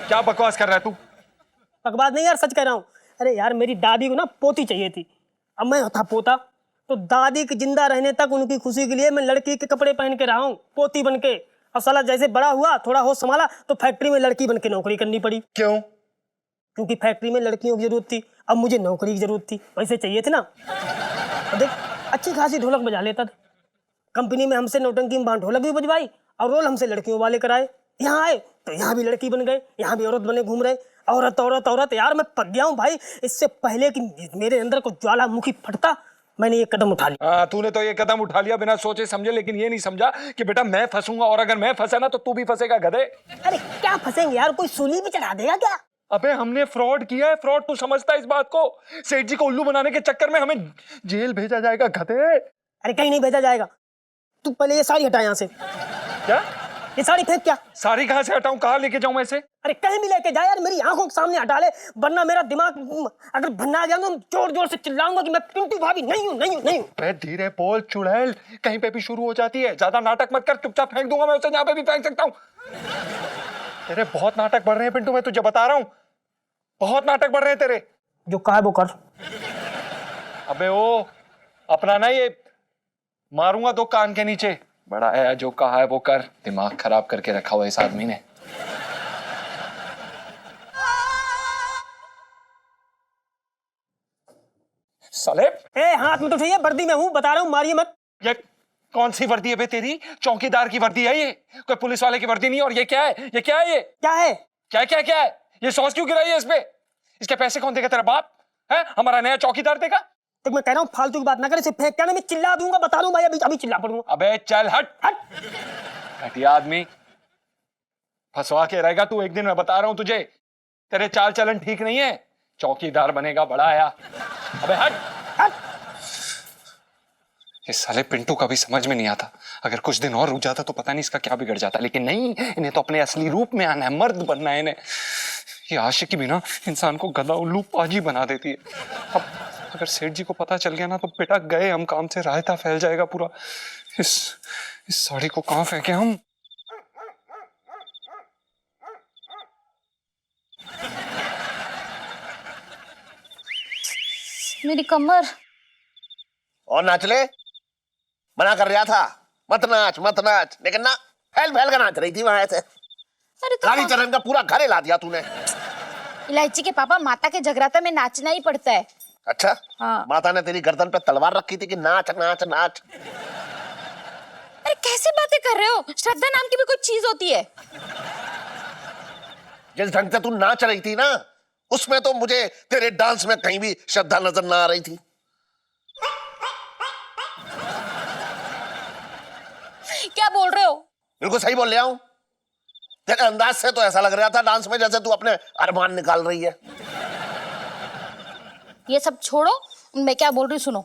क्या बकवास कर रहा है तू? बकवास नहीं यार, सच कह रहा हूँ। अरे यार, मेरी दादी को ना पोती चाहिए थी, अब मैं था पोता। तो दादी के जिंदा रहने तक उनकी खुशी के लिए मैं लड़की के कपड़े पहन के रहा हूँ, पोती बन के। और साला जैसे बड़ा हुआ, थोड़ा होश संभाला, तो फैक्ट्री में लड़की बन के नौकरी करनी पड़ी। क्यों? क्योंकि फैक्ट्री में लड़कियों की जरूरत थी, अब मुझे नौकरी की जरूरत थी, पैसे चाहिए थे ना। और देख, अच्छी खासी ढोलक बजा लेता था। कंपनी में हमसे नौटंकी में ढोलक भी बजवाई और रोल हमसे लड़कियों वाले कराए। यहाँ आए तो यहाँ भी लड़की बन गए, यहाँ भी औरत बने घूम रहे। औरत औरत औरत, यार मैं पक गया हूँ भाई। इससे पहले कि मेरे अंदर को ज्वालामुखी फटता, मैंने ये कदम उठा लिया। हाँ, तूने तो ये कदम उठा लिया बिना सोचे समझे, लेकिन ये नहीं समझा कि बेटा मैं फंसूंगा, और अगर मैं फंसा ना तो तू भी फंसेगा, गधे। अरे क्या फंसेंगे यार, कोई सूली भी चढ़ा देगा क्या? अबे हमने फ्रॉड किया है, फ्रॉड। तू समझता है इस बात को? सेठ जी को उल्लू बनाने के चक्कर में हमें जेल भेजा जाएगा गधे। अरे कहीं नहीं भेजा जाएगा। तू पहले ये साड़ी हटा यहाँ से। क्या? ये साड़ी फेंक। क्या साड़ी कहाँ से हटाऊं? कहाँ लेके जाऊं मैं इसे? अरे कहीं भी लेके जा यार, मेरी आंखों के सामने हटा ले, वरना मेरा दिमाग अगर भन्ना आ गया तो जोर जोर से चिल्लाऊंगा कि मैं पिंटू भाभी नहीं हूँ, नहीं हूँ, नहीं हूँ। अबे धीरे बोल चुड़ैल, कहीं पे भी शुरू हो जाती है। ज्यादा नाटक मत कर, चुपचाप फेंक दूंगा मैं उसे जहाँ पे भी फेंक सकता हूँ। तेरे बहुत नाटक बढ़ रहे हैं पिंटू, मैं तुझे बता रहा हूँ, बहुत नाटक बढ़ रहे हैं तेरे। जो कहा है वो कर। अबे ओ अपना ना ये मारूंगा दो कान के नीचे। बड़ा है, जो कहा है वो कर। दिमाग खराब करके रखा हुआ इस आदमी ने। साले ए हाथ में तो चाहिए, वर्दी में हूँ, बता रहा हूँ, मारिए मत। ये कौन सी वर्दी है बे तेरी? चौकीदार की वर्दी है ये, कोई पुलिस वाले की वर्दी नहीं। और ये क्या है? ये क्या है? ये क्या है? क्या क्या क्या है? ये सॉस क्यों गिराई है इस पे? इसके पैसे कौन देगा? तेरा बाप है? हमारा नया चौकीदार देगा? तो मैं कह रहा हूँ फालतू की बात ना कर, इसे फेंक क्या ना, मैं चिल्ला दूंगा, बता दूं भाई, अभी चिल्ला पड़ूंगा। अबे चल हट हट, घटिया आदमी, फंसवा के रहेगा तू एक दिन, मैं बता रहा हूं तुझे। तेरे चाल चलन ठीक नहीं है, चौकीदार बनेगा बड़ा आया। अबे हट हट। इस साले पिंटू का भी समझ में नहीं आता, अगर कुछ दिन और रुक जाता तो पता नहीं इसका क्या बिगड़ जाता, लेकिन नहीं, इन्हें तो अपने असली रूप में आना है, मर्द बनना है इन्हें। ये आशिकी भी ना इंसान को गधा उल्लू पाजी बना देती है। अब अगर सेठ जी को पता चल गया ना तो पिटक गए हम काम से, रायता फैल जाएगा पूरा। इस साड़ी को कहां फेंके हम? मेरी कमर। और नाच ले, मना कर रहा था मत नाच मत नाच, लेकिन ना फैल फैल कर नाच रही थी वहां से। अरे तो रानी चरण का पूरा घर हिला दिया तूने। इलायची के पापा, माता के जगराता में नाचना ही पड़ता है। अच्छा हाँ। माता ने तेरी गर्दन पे तलवार रखी थी कि नाच नाच नाच? अरे कैसी बातें कर रहे हो? श्रद्धा नाम की भी कोई चीज होती है। जिस ढंग से तू नाच रही थी ना, उसमें तो मुझे तेरे डांस में कहीं भी श्रद्धा नजर ना आ रही थी। क्या बोल रहे हो? बिल्कुल सही बोल रहा हूं। तेरे अंदाज से तो ऐसा लग रहा था डांस में जैसे तू अपने अरमान निकाल रही है। ये सब छोड़ो, मैं क्या बोल रही हूँ सुनो।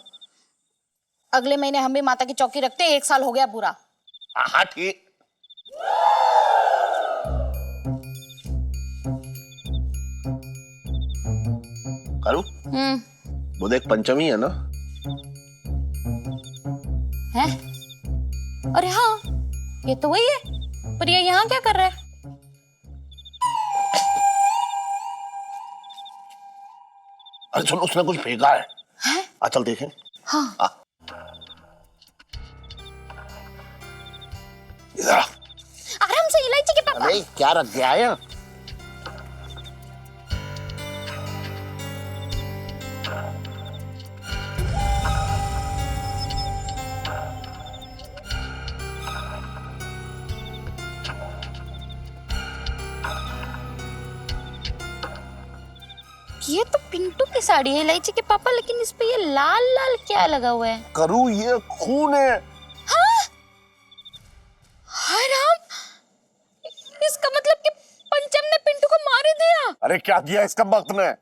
अगले महीने हम भी माता की चौकी रखते हैं, 1 साल हो गया पूरा। हाँ ठीक। करूं? वो देख पंचमी है ना? है? अरे हाँ, ये तो वही है, पर ये यहाँ क्या कर रहा है? अरे सुन, उसने कुछ फेंका है। आ चल देखें। हाँ। इधर आ। आराम से, इलायची के पापा। अरे क्या रख गया है? ये तो पिंटू की साड़ी है इलायची के पापा, लेकिन इस पे ये लाल लाल क्या लगा हुआ है? करूं, ये खून है। हाँ? हाय राम, इसका मतलब कि पंचम ने पिंटू को मार ही दिया। अरे क्या दिया इसका वक्त ने?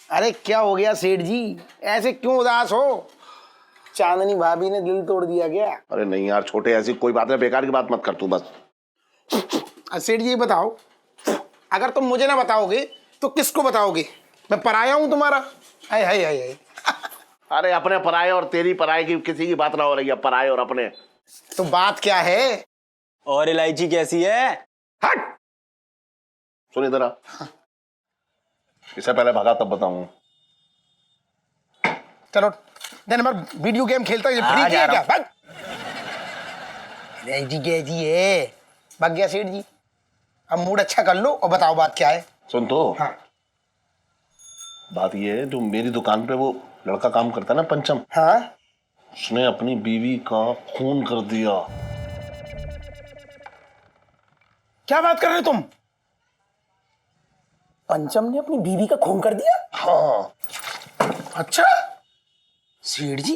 अरे क्या हो गया सेठ जी, ऐसे क्यों उदास हो? चांदनी भाभी ने दिल तोड़ दिया क्या? अरे नहीं यार छोटे, ऐसी कोई बात नहीं, बेकार की बात मत कर तू बस। सेठ जी बताओ, अगर तुम मुझे ना बताओगे तो किसको बताओगे? मैं पराया हूं तुम्हारा? हाय हाय हाय हाय। अरे अपने पराये और तेरी पराये की किसी की बात ना हो रही है, पराये और अपने। तो बात क्या है? और इलायची कैसी है? हट, सुन इधर आ। इससे पहले भगा तब बताऊं। चलो दिन भर वीडियो गेम खेलता है, फ्री किया क्या? भाग। जी है, भाग गया सेठ जी। अब मूड अच्छा कर लो और बताओ बात क्या है? सुन तो। हाँ। बात ये है, जो मेरी दुकान पे वो लड़का काम करता है ना पंचम, हाँ। उसने अपनी बीवी का खून कर दिया। क्या बात कर रहे हो तुम? पंचम ने अपनी बीवी का खून कर दिया? हाँ। अच्छा सेठ जी,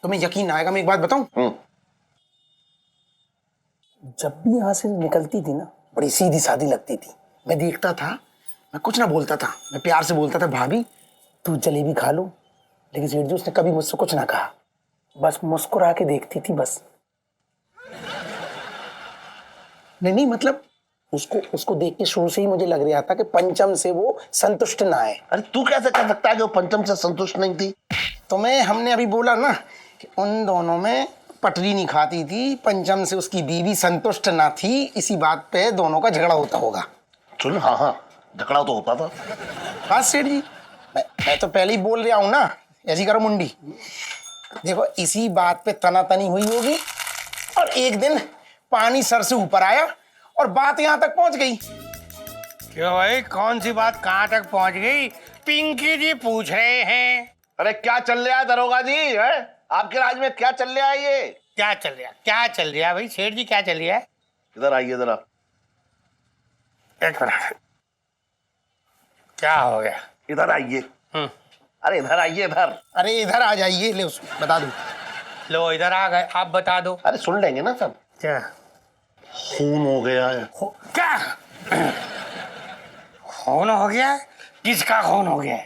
तुम्हें यकीन ना आएगा, मैं एक बात बताऊं। जब भी यहाँ से निकलती थी ना, बड़ी सीधी सादी लगती थी। मैं देखता था, मैं कुछ ना बोलता था, मैं प्यार से बोलता था भाभी तू जलेबी खा लो, लेकिन सेठ जी उसने कभी मुझसे कुछ ना कहा, बस मुस्कुरा के देखती थी बस। नहीं मतलब उसको देख के शुरू से ही मुझे लग रहा था कि पंचम से वो संतुष्ट ना है। अरे तू कैसे कर सकता है कि वो पंचम से संतुष्ट नहीं थी? तुम्हें हमने अभी बोला ना कि उन दोनों में पटरी नहीं खाती थी, पंचम से उसकी बीवी संतुष्ट ना थी, इसी बात पे दोनों का झगड़ा होता होगा। सुन, हाँ हाँ, झगड़ा तो होता था। हाँ सेठ जी, मैं तो पहले ही बोल रहा हूँ ना, ऐसी करो मुंडी। देखो इसी बात पे तनातनी हुई होगी और एक दिन पानी सर से ऊपर आया और बात यहाँ तक पहुंच गई। क्यों भाई, कौन सी बात कहाँ तक पहुंच गई? पिंकी जी पूछ रहे हैं। अरे क्या चल रहा है दरोगा जी, है आपके राज में क्या चल रहा है? ये क्या चल रहा है? क्या चल रहा है भाई सेठ जी, क्या चल रहा है? इधर आइए जरा। एक मिनट, क्या हो गया? इधर आइए। अरे इधर आइए, इधर। अरे इधर आ जाइए, ले उसको बता दूं। लो इधर आ गए, आप बता दो। अरे सुन लेंगे ना सब। क्या खून हो गया है। क्या खून हो गया? किसका खून हो गया?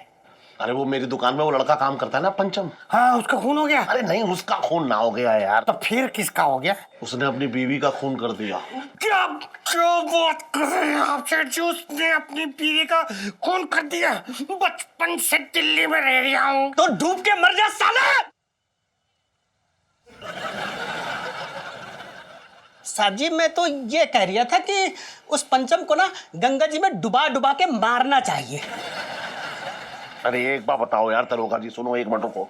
अरे वो मेरी दुकान में वो लड़का काम करता है ना पंचम। हाँ उसका खून हो गया। अरे नहीं, उसका खून ना हो गया है यार। तो फिर किसका हो गया? उसने अपनी बीवी का खून कर दिया। क्या क्या बात कर रहे हैं आप सेठ जी? उसने अपनी बीवी का खून कर दिया? बचपन से दिल्ली में रह रहा हूँ। तो डूब के मर जा साला। साहब जी मैं तो ये कह रहा था कि उस पंचम को ना गंगा जी में डुबा डुबा के मारना चाहिए। अरे एक बात बताओ यार दरोगा जी, सुनो एक मिनट को।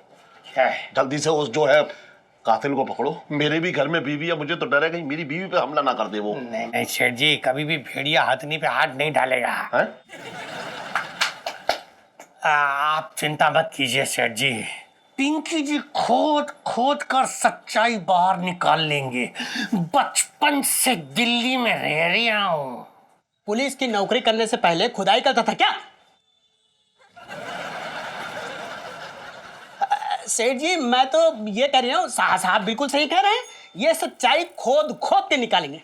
क्या है? जल्दी से उस जो है कातिल को पकड़ो। मेरे भी घर में बीवी है, मुझे तो डर है कहीं मेरी बीवी पे हमला ना कर दे वो। नहीं नहीं सेठ जी, कभी भी भेड़िया हथनी पे हाथ नहीं डालेगा। है? आप चिंता मत कीजिए सेठ जी, पिंकी जी खोद खोद कर सच्चाई बाहर निकाल लेंगे। बचपन से दिल्ली में रह रहा हूँ। पुलिस की नौकरी करने से पहले खुदाई करता था क्या? सेठ जी मैं तो ये कह रहा हूँ, साहब बिल्कुल सही कह रहे हैं, ये सच्चाई खोद खोद के निकालेंगे।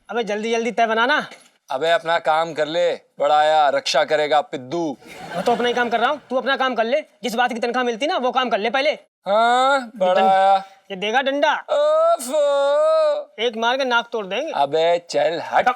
अबे जल्दी जल्दी तय बनाना। अबे अपना काम कर ले, बड़ा आया रक्षा करेगा पिद्दू। मैं तो अपना ही काम कर रहा हूँ, तू अपना काम कर ले। जिस बात की तनख्वाह मिलती ना वो काम कर ले पहले। हाँ बड़ा आया। ये देगा डंडा, ओफो। एक मार के नाक तोड़ देंगे। अबे चल हट।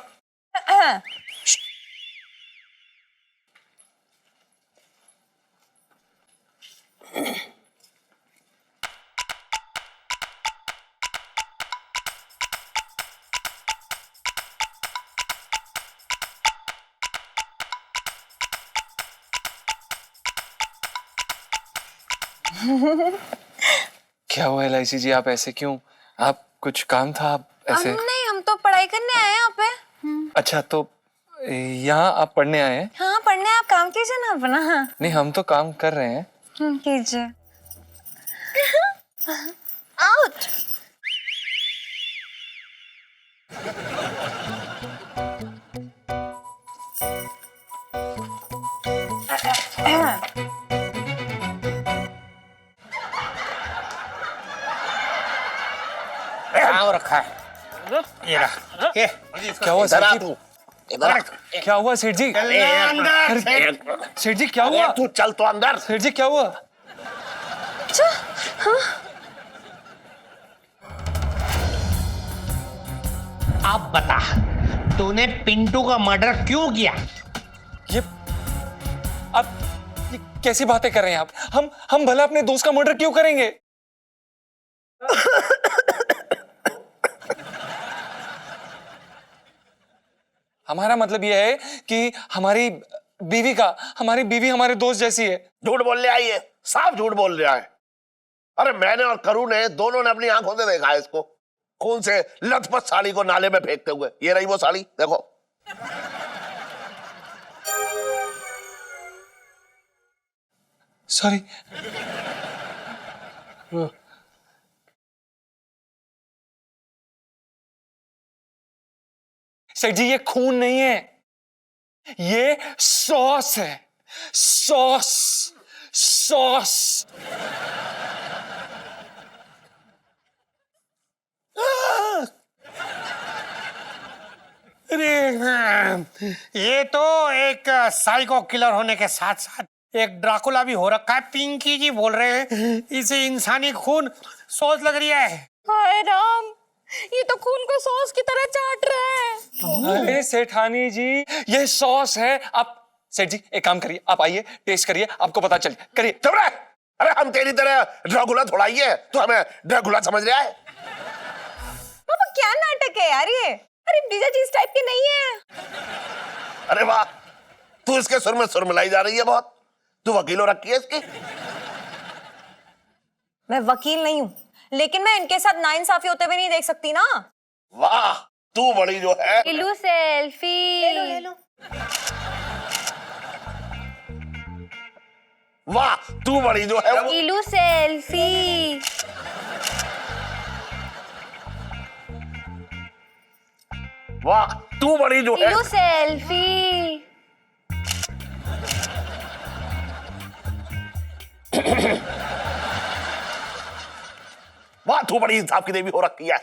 क्या हुआ LIC जी, आप ऐसे क्यों? आप कुछ काम था आप ऐसे? नहीं, हम तो पढ़ाई करने आए हैं यहाँ पे। अच्छा तो यहाँ आप पढ़ने आए हैं? हाँ पढ़ने, आप काम कीजिए ना अपना। नहीं हम तो काम कर रहे हैं। कीजिए। आउट। कहाँ रखा है? ये रहा। ये क्या हुआ सेठ जी? तू इधर। क्या हुआ सेठ जी? अंदर सेठ जी क्या हुआ? तू चल तो अंदर। सेठ जी क्या हुआ? आप बता, तूने पिंटू का मर्डर क्यों किया? ये आप ये कैसी बातें कर रहे हैं आप? हम भला अपने दोस्त का मर्डर क्यों करेंगे? हमारा मतलब यह है कि हमारी बीवी हमारे दोस्त जैसी है। झूठ बोल रहा है, ये साफ झूठ बोल रहा है। अरे मैंने और करू ने दोनों ने अपनी आंखों से देखा है इसको खून से लथपथ साड़ी को नाले में फेंकते हुए। ये रही वो साड़ी, देखो। सॉरी। सेठ जी ये खून नहीं है, ये सॉस है, सॉस सॉस। अरे ये तो एक साइको किलर होने के साथ साथ एक ड्राकुला भी हो रखा है। पिंकी जी बोल रहे हैं इसे इंसानी खून सोच लग रही है। हाय राम, ये तो खून को सॉस की तरह चाट रहा है। अरे सेठानी जी ये सॉस है। आप सेठ जी एक काम करिए, आप आइए टेस्ट करिए, आपको पता चल करिए। चुप रह। अरे हम तेरी तरह ड्राकुला थोड़ा ही है, तू हमें ड्राकुला समझ रहा है? पापा क्या नाटक है यार ये? अरे जीजा जी इस टाइप के नहीं है। अरे वाह, तू इसके सुर में सुर मिलाई जा रही है बहुत। तू वकील हो रखी है इसकी। मैं वकील नहीं हूँ, लेकिन मैं इनके साथ नाइंसाफी होते हुए नहीं देख सकती ना। वाह, तू बड़ी जो है। लो सेल्फी। ले लो। वाह, तू बड़ी जो है। इलू सेल्फी। वाह, तू बड़ी जो है। इलू सेल्फी। वाह, तू बड़ी इंसाफ की देवी हो रखी है।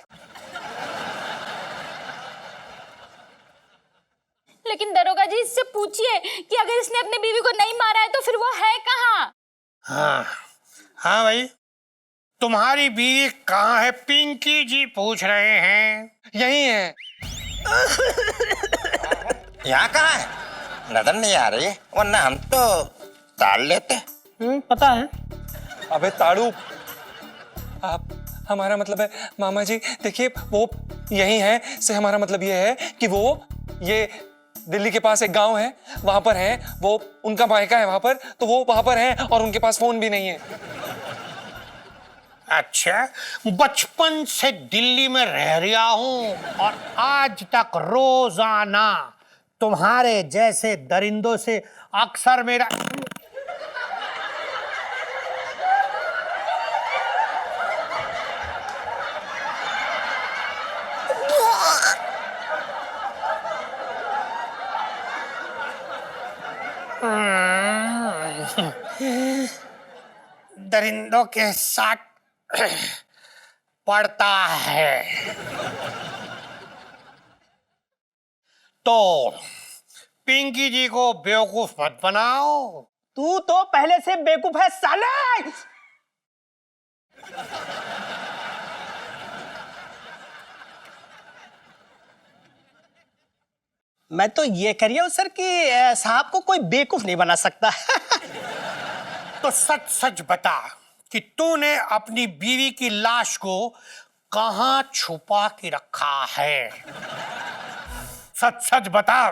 लेकिन दरोगा जी इससे पूछिए कि अगर इसने अपने बीवी को नहीं मारा है तो फिर वो है कहाँ? हाँ हाँ भाई, तुम्हारी बीवी कहाँ है? पिंकी जी पूछ रहे हैं। यही है। यहाँ कहाँ है? नजर नहीं आ रही, वरना हम तो ताड़ लेते। पता है। अबे ताड़ू, आप हमारा मतलब है मामा जी, देखिए वो यही है से हमारा मतलब ये है कि वो ये दिल्ली के पास एक गांव है, वहां पर है वो, उनका मायका है वहां पर, तो वो वहां पर है और उनके पास फोन भी नहीं है। अच्छा, बचपन से दिल्ली में रह रहा हूँ और आज तक रोजाना तुम्हारे जैसे दरिंदों से अक्सर मेरा दरिंदों के साथ पड़ता है। तो पिंकी जी को बेवकूफ मत बनाओ। तू तो पहले से बेवकूफ है साले। मैं तो ये कह रही हूँ सर कि साहब को कोई बेवकूफ नहीं बना सकता। तो सच सच बता कि तूने अपनी बीवी की लाश को कहां छुपा के रखा है? सच सच बता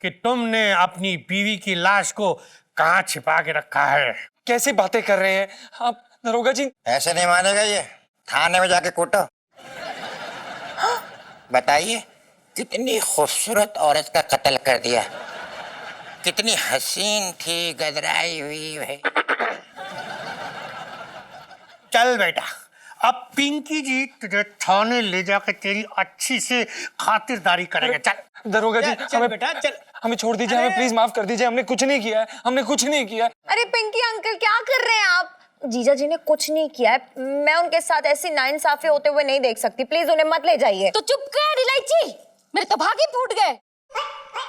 कि तुमने अपनी बीवी की लाश को कहां छिपा के रखा है? कैसी बातें कर रहे हैं आप दरोगा जी? ऐसे नहीं मानेगा ये, थाने में जाके कूटो। बताइए कितनी खूबसूरत औरत का कत्ल कर दिया, कितनी हसीन थी, गदराई हुई है। चल बेटा, अब पिंकी जी तुझे थाने ले जाकर तेरी अच्छी से खातिरदारी करेंगे। चल दरोगा जी, चल हमें बेटा चल। हमें छोड़ दीजिए, हमें प्लीज माफ कर दीजिए, हमने कुछ नहीं किया है, हमने कुछ नहीं किया है। अरे पिंकी अंकल क्या कर रहे हैं आप? जीजा जी ने कुछ नहीं किया है, मैं उनके साथ ऐसी नाइंसाफी होते हुए नहीं देख सकती, प्लीज उन्हें मत ले जाइए। तो चुप कर इलायची, मेरे तो भाग ही फूट गए।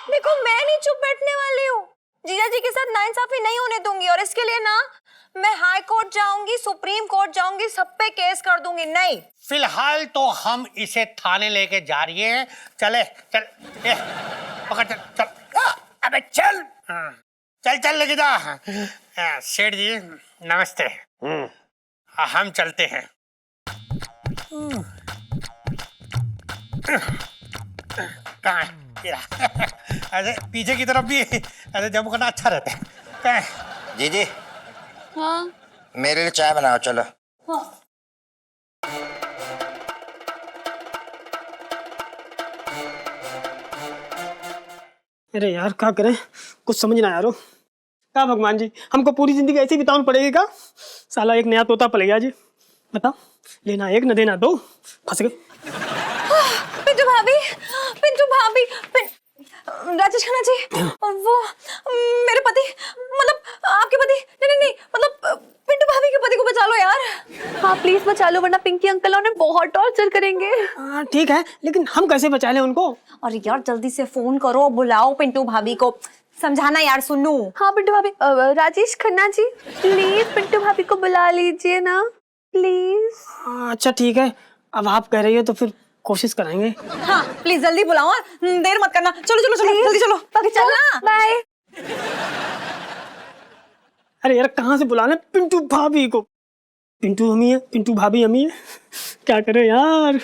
देखो मैं नहीं चुप बैठने वाली हूँ, जीजा जी के साथ नाइंसाफी नहीं होने दूंगी, और इसके लिए ना मैं हाई कोर्ट जाऊंगी, सुप्रीम कोर्ट जाऊंगी, सब पे केस कर दूंगी। नहीं, फिलहाल तो हम इसे थाने लेके जा रही हैं। चले चल, ए, पकड़ चल चल। अबे चल, चल चल लेके जा। सेठ जी नमस्ते। हम चलते हैं। कहाँ है? ऐसे पीछे की तरफ भी ऐसे जब करना अच्छा रहता है। कहाँ है? जी जी, हाँ मेरे लिए चाय बनाओ चलो। हाँ। अरे यार क्या करें, कुछ समझ ना यारो। क्या भगवान जी, हमको पूरी जिंदगी ऐसे ही बितानी पड़ेगी क्या? साला एक नया तोता पल गया जी। बताओ, लेना एक न देना दो, फंस गए। पिंटू भाभी, पिंटू भाभी, राजेश खन्ना जी, वो मेरे पति, मतलब आपके पति, नहीं मतलब पिंटू भाभी के पति को बचा लो यार। हाँ प्लीज बचा लो, वरना पिंकी अंकल उन्हें बहुत टॉर्चर करेंगे। ठीक है, लेकिन हम कैसे बचा लें उनको? और यार जल्दी से फोन करो, बुलाओ पिंटू भाभी को, समझाना यार सुनू। हाँ पिंटू भाभी, राजेश खन्ना जी प्लीज पिंटू भाभी को बुला लीजिए ना प्लीज। अच्छा ठीक है, अब आप कह रही हो तो फिर कोशिश करेंगे। हाँ प्लीज जल्दी बुलाओ, देर मत करना। चलो चलो चलो जल्दी चलो, चलना। बाय। अरे यार कहाँ से बुला लें पिंटू भाभी को? पिंटू हम ही है, पिंटू भाभी हम ही है। क्या करें यार,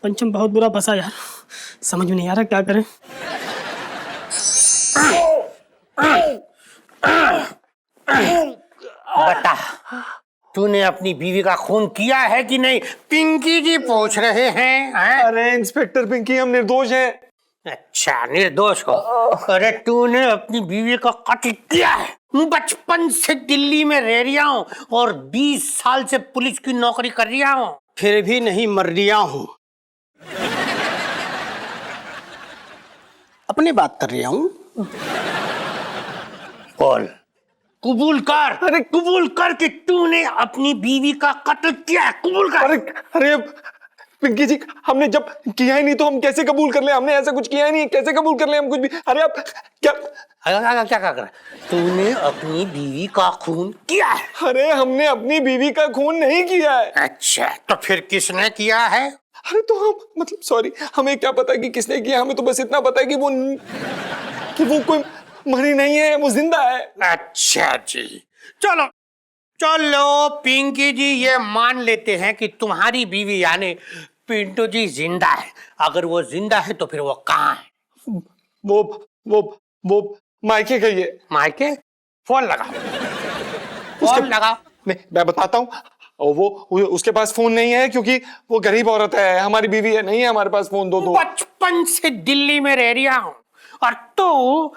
पंचम बहुत बुरा फंसा यार, समझ में नहीं आ रहा क्या करें। बता, तूने अपनी बीवी का खून किया है कि नहीं? पिंकी जी पूछ रहे हैं। अरे इंस्पेक्टर पिंकी, हम निर्दोष हैं। अच्छा निर्दोष हो? अरे तूने अपनी बीवी का कत्ल किया है। बचपन से दिल्ली में रह रहा हूँ और 20 साल से पुलिस की नौकरी कर रहा हूँ, फिर भी नहीं मर रहा हूँ। अपनी बात कर रहा हूँ। बोल, कबूल कर। अरे कबूल कर कि तूने अपनी बीवी का कत्ल किया है, कबूल कर। अरे पिंकी जी, हमने जब किया ही नहीं तो हम कैसे कबूल कर ले? हमने ऐसा कुछ किया ही नहीं, कैसे कबूल कर ले हम कुछ भी? अरे आप क्या क्या कर? तूने अपनी बीवी का खून किया है? अरे हमने अपनी बीवी का खून नहीं किया है। अच्छा, तो फिर किसने किया है? अरे तो हम, मतलब सॉरी, हमें क्या पता कि किसने किया, हमें तो बस इतना पता है कि वो कोई मरी नहीं है, वो जिंदा है। अच्छा जी, चलो चलो पिंकी जी, ये मान लेते हैं कि तुम्हारी बीवी यानी पिंटू जी जिंदा है। अगर वो जिंदा है तो फिर वो कहाँ है? वो मायके गई है। मायके? फोन लगाओ, फोन लगाओ। मैं बताता हूँ, वो उसके पास फोन नहीं है क्योंकि वो गरीब औरत है, हमारी बीवी है, नहीं है हमारे पास फोन। दो बचपन से दिल्ली में रह रहा हूँ और तो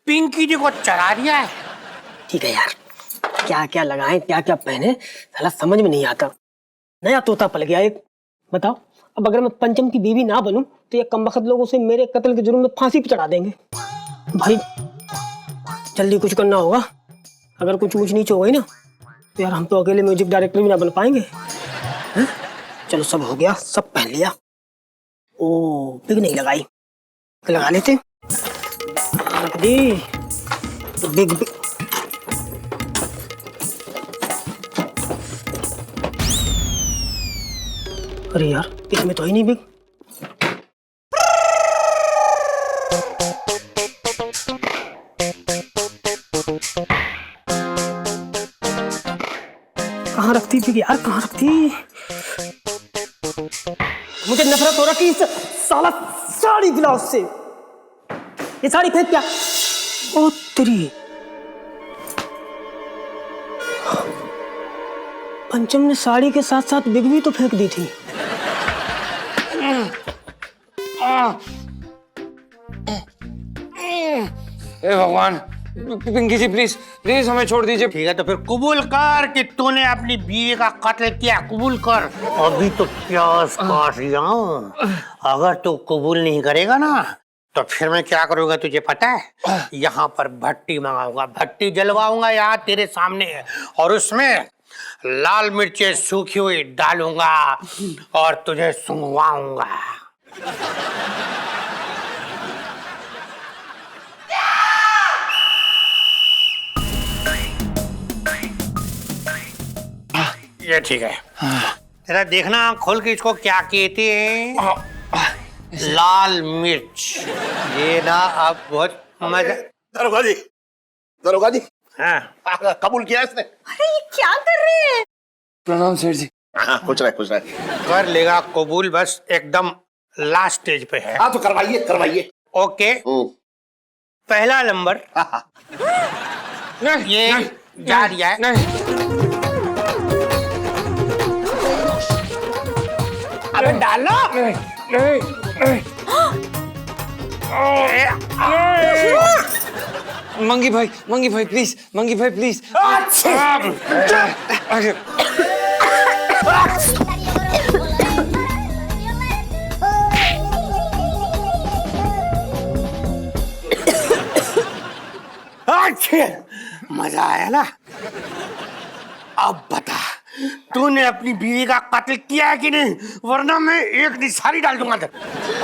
पिंकी जी को चरा दिया है। ठीक है यार, क्या क्या लगाएं, क्या क्या पहने, साला समझ में नहीं आता। नया तोता पल गया एक। बताओ, अब अगर मैं पंचम की बीवी ना बनूं तो ये कमबख्त लोग उसे मेरे कत्ल के जुर्म में फांसी पे चढ़ा देंगे। भाई जल्दी कुछ करना होगा, अगर कुछ ऊंच नीच हो गई ना तो यार हम तो अकेले म्यूजिक डायरेक्टर भी ना बन पाएंगे। चलो सब हो गया, सब पहन लिया। ओ बिग नहीं लगाई, लगा लेते, रख दी बिग बिग। अरे यार इसमें तो ही नहीं बिग। कहाँ रखती बिग यार, कहाँ रखती? मुझे नफरत हो रखी इस साला साड़ी ब्लाउज से। ये साड़ी फेंक क्या? ओ तेरी, पंचम ने साड़ी के साथ साथ बिग भी तो फेंक दी थी। हे भगवान, पिंकी जी प्लीज प्लीज हमें छोड़ दीजिए। ठीक है, तो फिर कबूल कर कि तूने अपनी बीवी का कत्ल किया, कबूल कर। अभी तो प्यास काट रहा हूं, अगर तू कबूल नहीं करेगा ना तो फिर मैं क्या करूंगा तुझे पता है? यहाँ पर भट्टी मंगाऊंगा, भट्टी जलवाऊंगा यहाँ तेरे सामने, और उसमें लाल मिर्चें सूखी हुई डालूंगा और तुझे सूंघवाऊंगा। ये ठीक है, तेरा देखना खोल के इसको क्या कहते हैं? लाल मिर्च। ये ना अब बहुत मजा। दरोगा जी, हाँ कबूल किया इसने। अरे ये क्या कर रहे हैं? प्रणाम सेठ जी। हाँ, कुछ रहे कर लेगा कबूल, बस एकदम लास्ट स्टेज पे है। हाँ तो करवाइए करवाइए। ओके, पहला नंबर ये जा रहा है। नहीं अबे डालो। नहीं मंगी भाई प्लीज, मंगी भाई प्लीज। अच्छे, मजा आया ना? अब बता, तूने अपनी बीवी का कत्ल किया है कि नहीं, वरना मैं एक निशानी डाल दूंगा।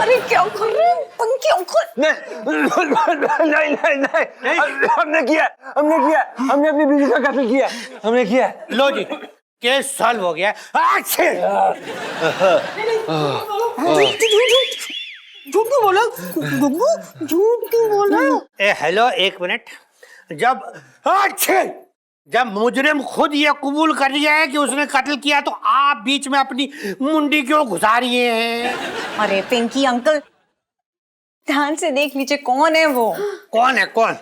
अरे क्या कर रहे हैं पंकी अंकल? नहीं, हमने किया, हमने अपनी बीवी का कत्ल किया, हमने किया। लो जी, केस सॉल्व हो गया। अच्छे। झूठ क्यों बोला गुग्गू? झूठ क्यों बोला? हेलो, एक मिनट। जब मुजरिम खुद ये कबूल कर लिया है कि उसने कत्ल किया, तो आप बीच में अपनी मुंडी क्यों घुसा रही हैं? अरे पिंकी अंकल, ध्यान से देख लीजिए, कौन है वो? कौन है कौन?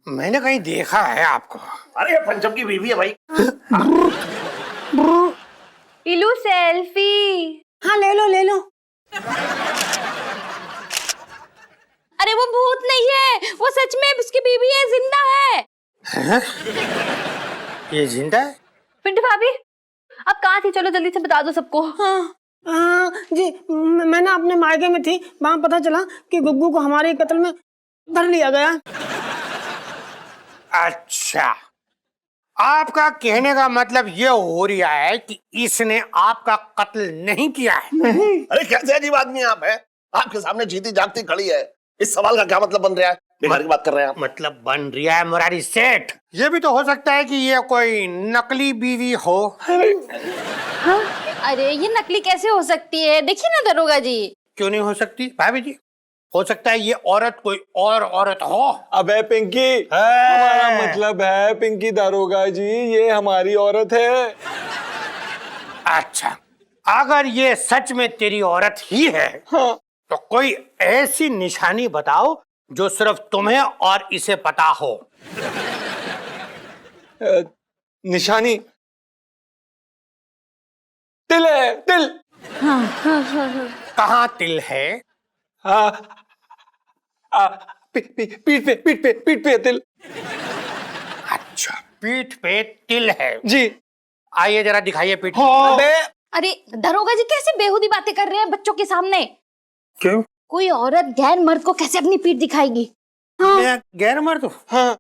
मैंने कहीं देखा है आपको। अरे ये पंचम की बीवी है भाई। इलू सेल्फी। हाँ ले लो ले लो। अरे वो भूत नहीं है, वो सच में उसकी बीवी है, जिंदा है। ये जिंदा है? पिंटू भाभी, अब कहाँ थी? चलो जल्दी से बता दो सबको। हाँ जी, मैं ना अपने मायके में थी, वहाँ पता चला कि गुग्गू को हमारे कत्ल में धर लिया गया। अच्छा, आपका कहने का मतलब ये हो रहा है कि इसने आपका कत्ल नहीं किया है? अरे कैसे अजीब आदमी आप है? आपके सामने जीती जागती खड़ी है, इस सवाल का क्या मतलब बन रहा है? बेकार की बात कर रहे हैं आप। मतलब बन रहा है मुरारी सेठ, ये भी तो हो सकता है कि ये कोई नकली बीवी हो। अरे ये नकली कैसे हो सकती है? देखिए ना दरोगा जी। क्यों नहीं हो सकती भाभी जी? हो सकता है ये औरत कोई और औरत हो। अबे पिंकी, हमारा मतलब है पिंकी दारोगा जी, ये हमारी औरत है। अच्छा, अगर ये सच में तेरी औरत ही है, हाँ। तो कोई ऐसी निशानी बताओ जो सिर्फ तुम्हें और इसे पता हो। निशानी तिल है, तिल। कहाँ तिल है? पीठ पे तिल। अच्छा, पीठ पे तिल है जी। आइए जरा दिखाइए पीठ। अरे दरोगा जी कैसे बेहुदी बातें कर रहे हैं बच्चों के सामने? क्यों? कोई औरत गैर मर्द को कैसे अपनी पीठ दिखाएगी? मैं गैर मर्द हूँ? हाँ।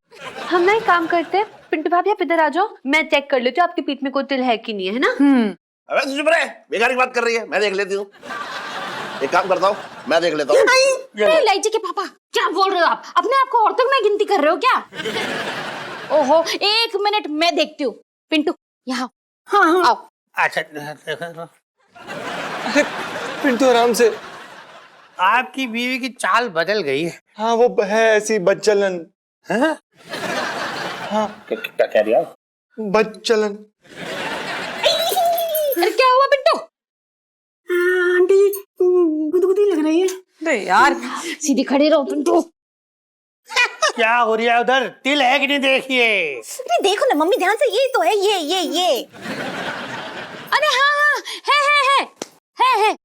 हम ना एक काम करते हैं, पिंटू भाभी आप इधर आ जाओ, मैं चेक कर लेती हूँ आपकी पीठ में कोई तिल है कि नहीं है ना। अबे तू चुप रहे, बेकार की बात कर रही है, मैं देख लेती हूँ। एक काम करता हूँ, मैं देख लेता हूँ। इलायची के पापा, क्या बोल रहे हो आप? अपने आप को औरतों में गिनती कर रहे हो क्या? ओहो, एक मिनट मैं देखती हूँ। पिंटू यहाँ आओ। अच्छा, पिंटू आराम से। आपकी बीवी की चाल बदल गई है। हाँ, वो है ऐसी बदचलन। हाँ? क्या कह रही है? बदचलन। अरे क्या हुआ पिंटू? आंटी गुदगुदी लग रही है। अरे यार, सीधी खड़ी रहो पिंटू। क्या हो रहा है उधर? तिल है कि नहीं देखिए? अरे देखो ना मम्मी, ध्यान से, ये तो है, ये। अरे हाँ है।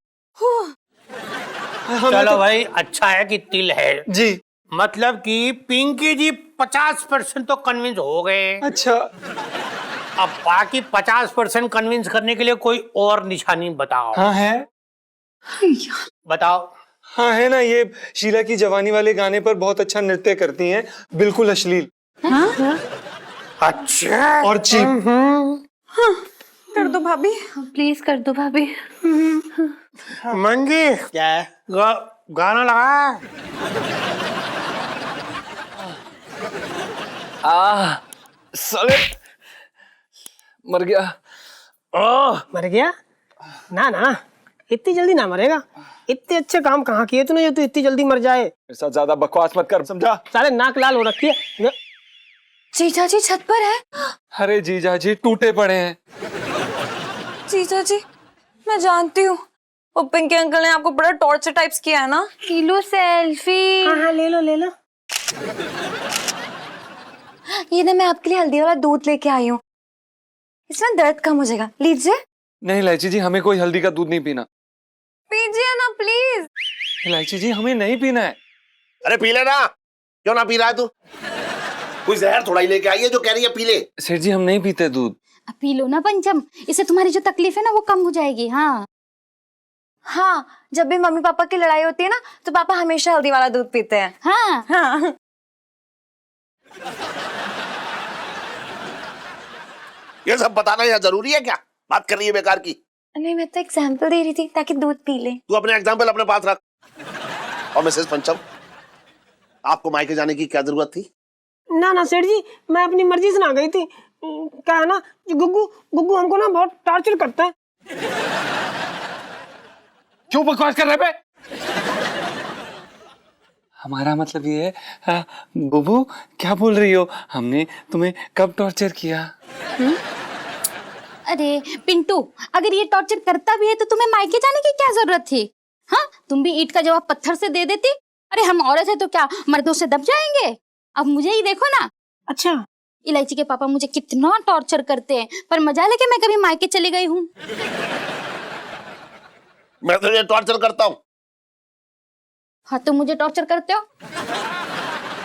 चलो भाई, अच्छा है कि तिल है जी। मतलब कि पिंकी जी 50% तो कन्विंस हो गए। अच्छा, अब बाकी 50% कन्विंस करने के लिए कोई और निशानी बताओ। हाँ है। बताओ। हाँ है ना, ये शीला की जवानी वाले गाने पर बहुत अच्छा नृत्य करती हैं, बिल्कुल अश्लील। अच्छा, और चीप। कर दो भाभी, प्लीज कर दो भाभी। मंगी क्या है? गाना लगा। साले मर गया। मर गया? ना, इतनी जल्दी ना मरेगा। इतने अच्छे काम कहाँ किए तूने जो तू इतनी जल्दी मर जाए? मेरे साथ ज्यादा बकवास मत कर, समझा? साले नाक लाल हो रखी है। जीजा जी छत पर है। अरे जीजा जी टूटे पड़े हैं। जीजा जी, मैं जानती हूँ, वो पिंकी अंकल ने आपको बड़ा टॉर्चर टाइप्स किया है ना। Kilo selfie. हाँ ले लो। ये ना मैं आपके लिए हल्दी वाला दूध लेके आई हूँ, इसमें दर्द कम हो जाएगा, लीजिए। नहीं इलायची जी, हमें कोई हल्दी का दूध नहीं पीना। पीजिए ना प्लीज। इलायची जी, हमें नहीं पीना है। अरे पी ले ना, क्यों ना पी रहा है तू? कोई जहर थोड़ा ही लेके आई है जो कह रही है पी ले। सेठ जी, हम नहीं पीते दूध। अब पी लो ना पंचम, इससे तुम्हारी जो तकलीफ है ना वो कम हो जाएगी। हाँ, जब भी मम्मी पापा की लड़ाई होती है ना, तो पापा हमेशा हल्दी वाला दूध पीते हैं। हाँ। हाँ। ये सब बताना यहाँ जरूरी है क्या? बात कर रही है बेकार की। नहीं, मैं तो एग्जाम्पल दे रही थी ताकि दूध पी ले। तू अपने एग्जाम्पल अपने पास रख। और मिसेस पंचम, आपको मायके जाने की क्या जरूरत थी? ना ना सेठ जी, मैं अपनी मर्जी से ना गई थी। क्या है ना, ये गुग्गू गुग्गू हमको ना बहुत टॉर्चर करता है। क्यों बकवास कर रहे बे? हमारा मतलब ये है, बुबू क्या बोल रही हो? हमने तुम्हें कब टॉर्चर किया? अरे पिंटू, अगर ये टॉर्चर करता भी है तो तुम्हें मायके जाने की क्या जरूरत थी? हाँ, तुम भी ईंट का जवाब पत्थर से दे देती। अरे हम औरत है तो क्या मर्दों से दब जाएंगे? अब मुझे ही देखो ना। अच्छा, इलायची के पापा मुझे कितना टॉर्चर करते हैं, पर मजा लेके मैं कभी मायके चली गई हूँ। मैं तुझे टॉर्चर करता हूँ? हाँ, तुम मुझे टॉर्चर करते हो।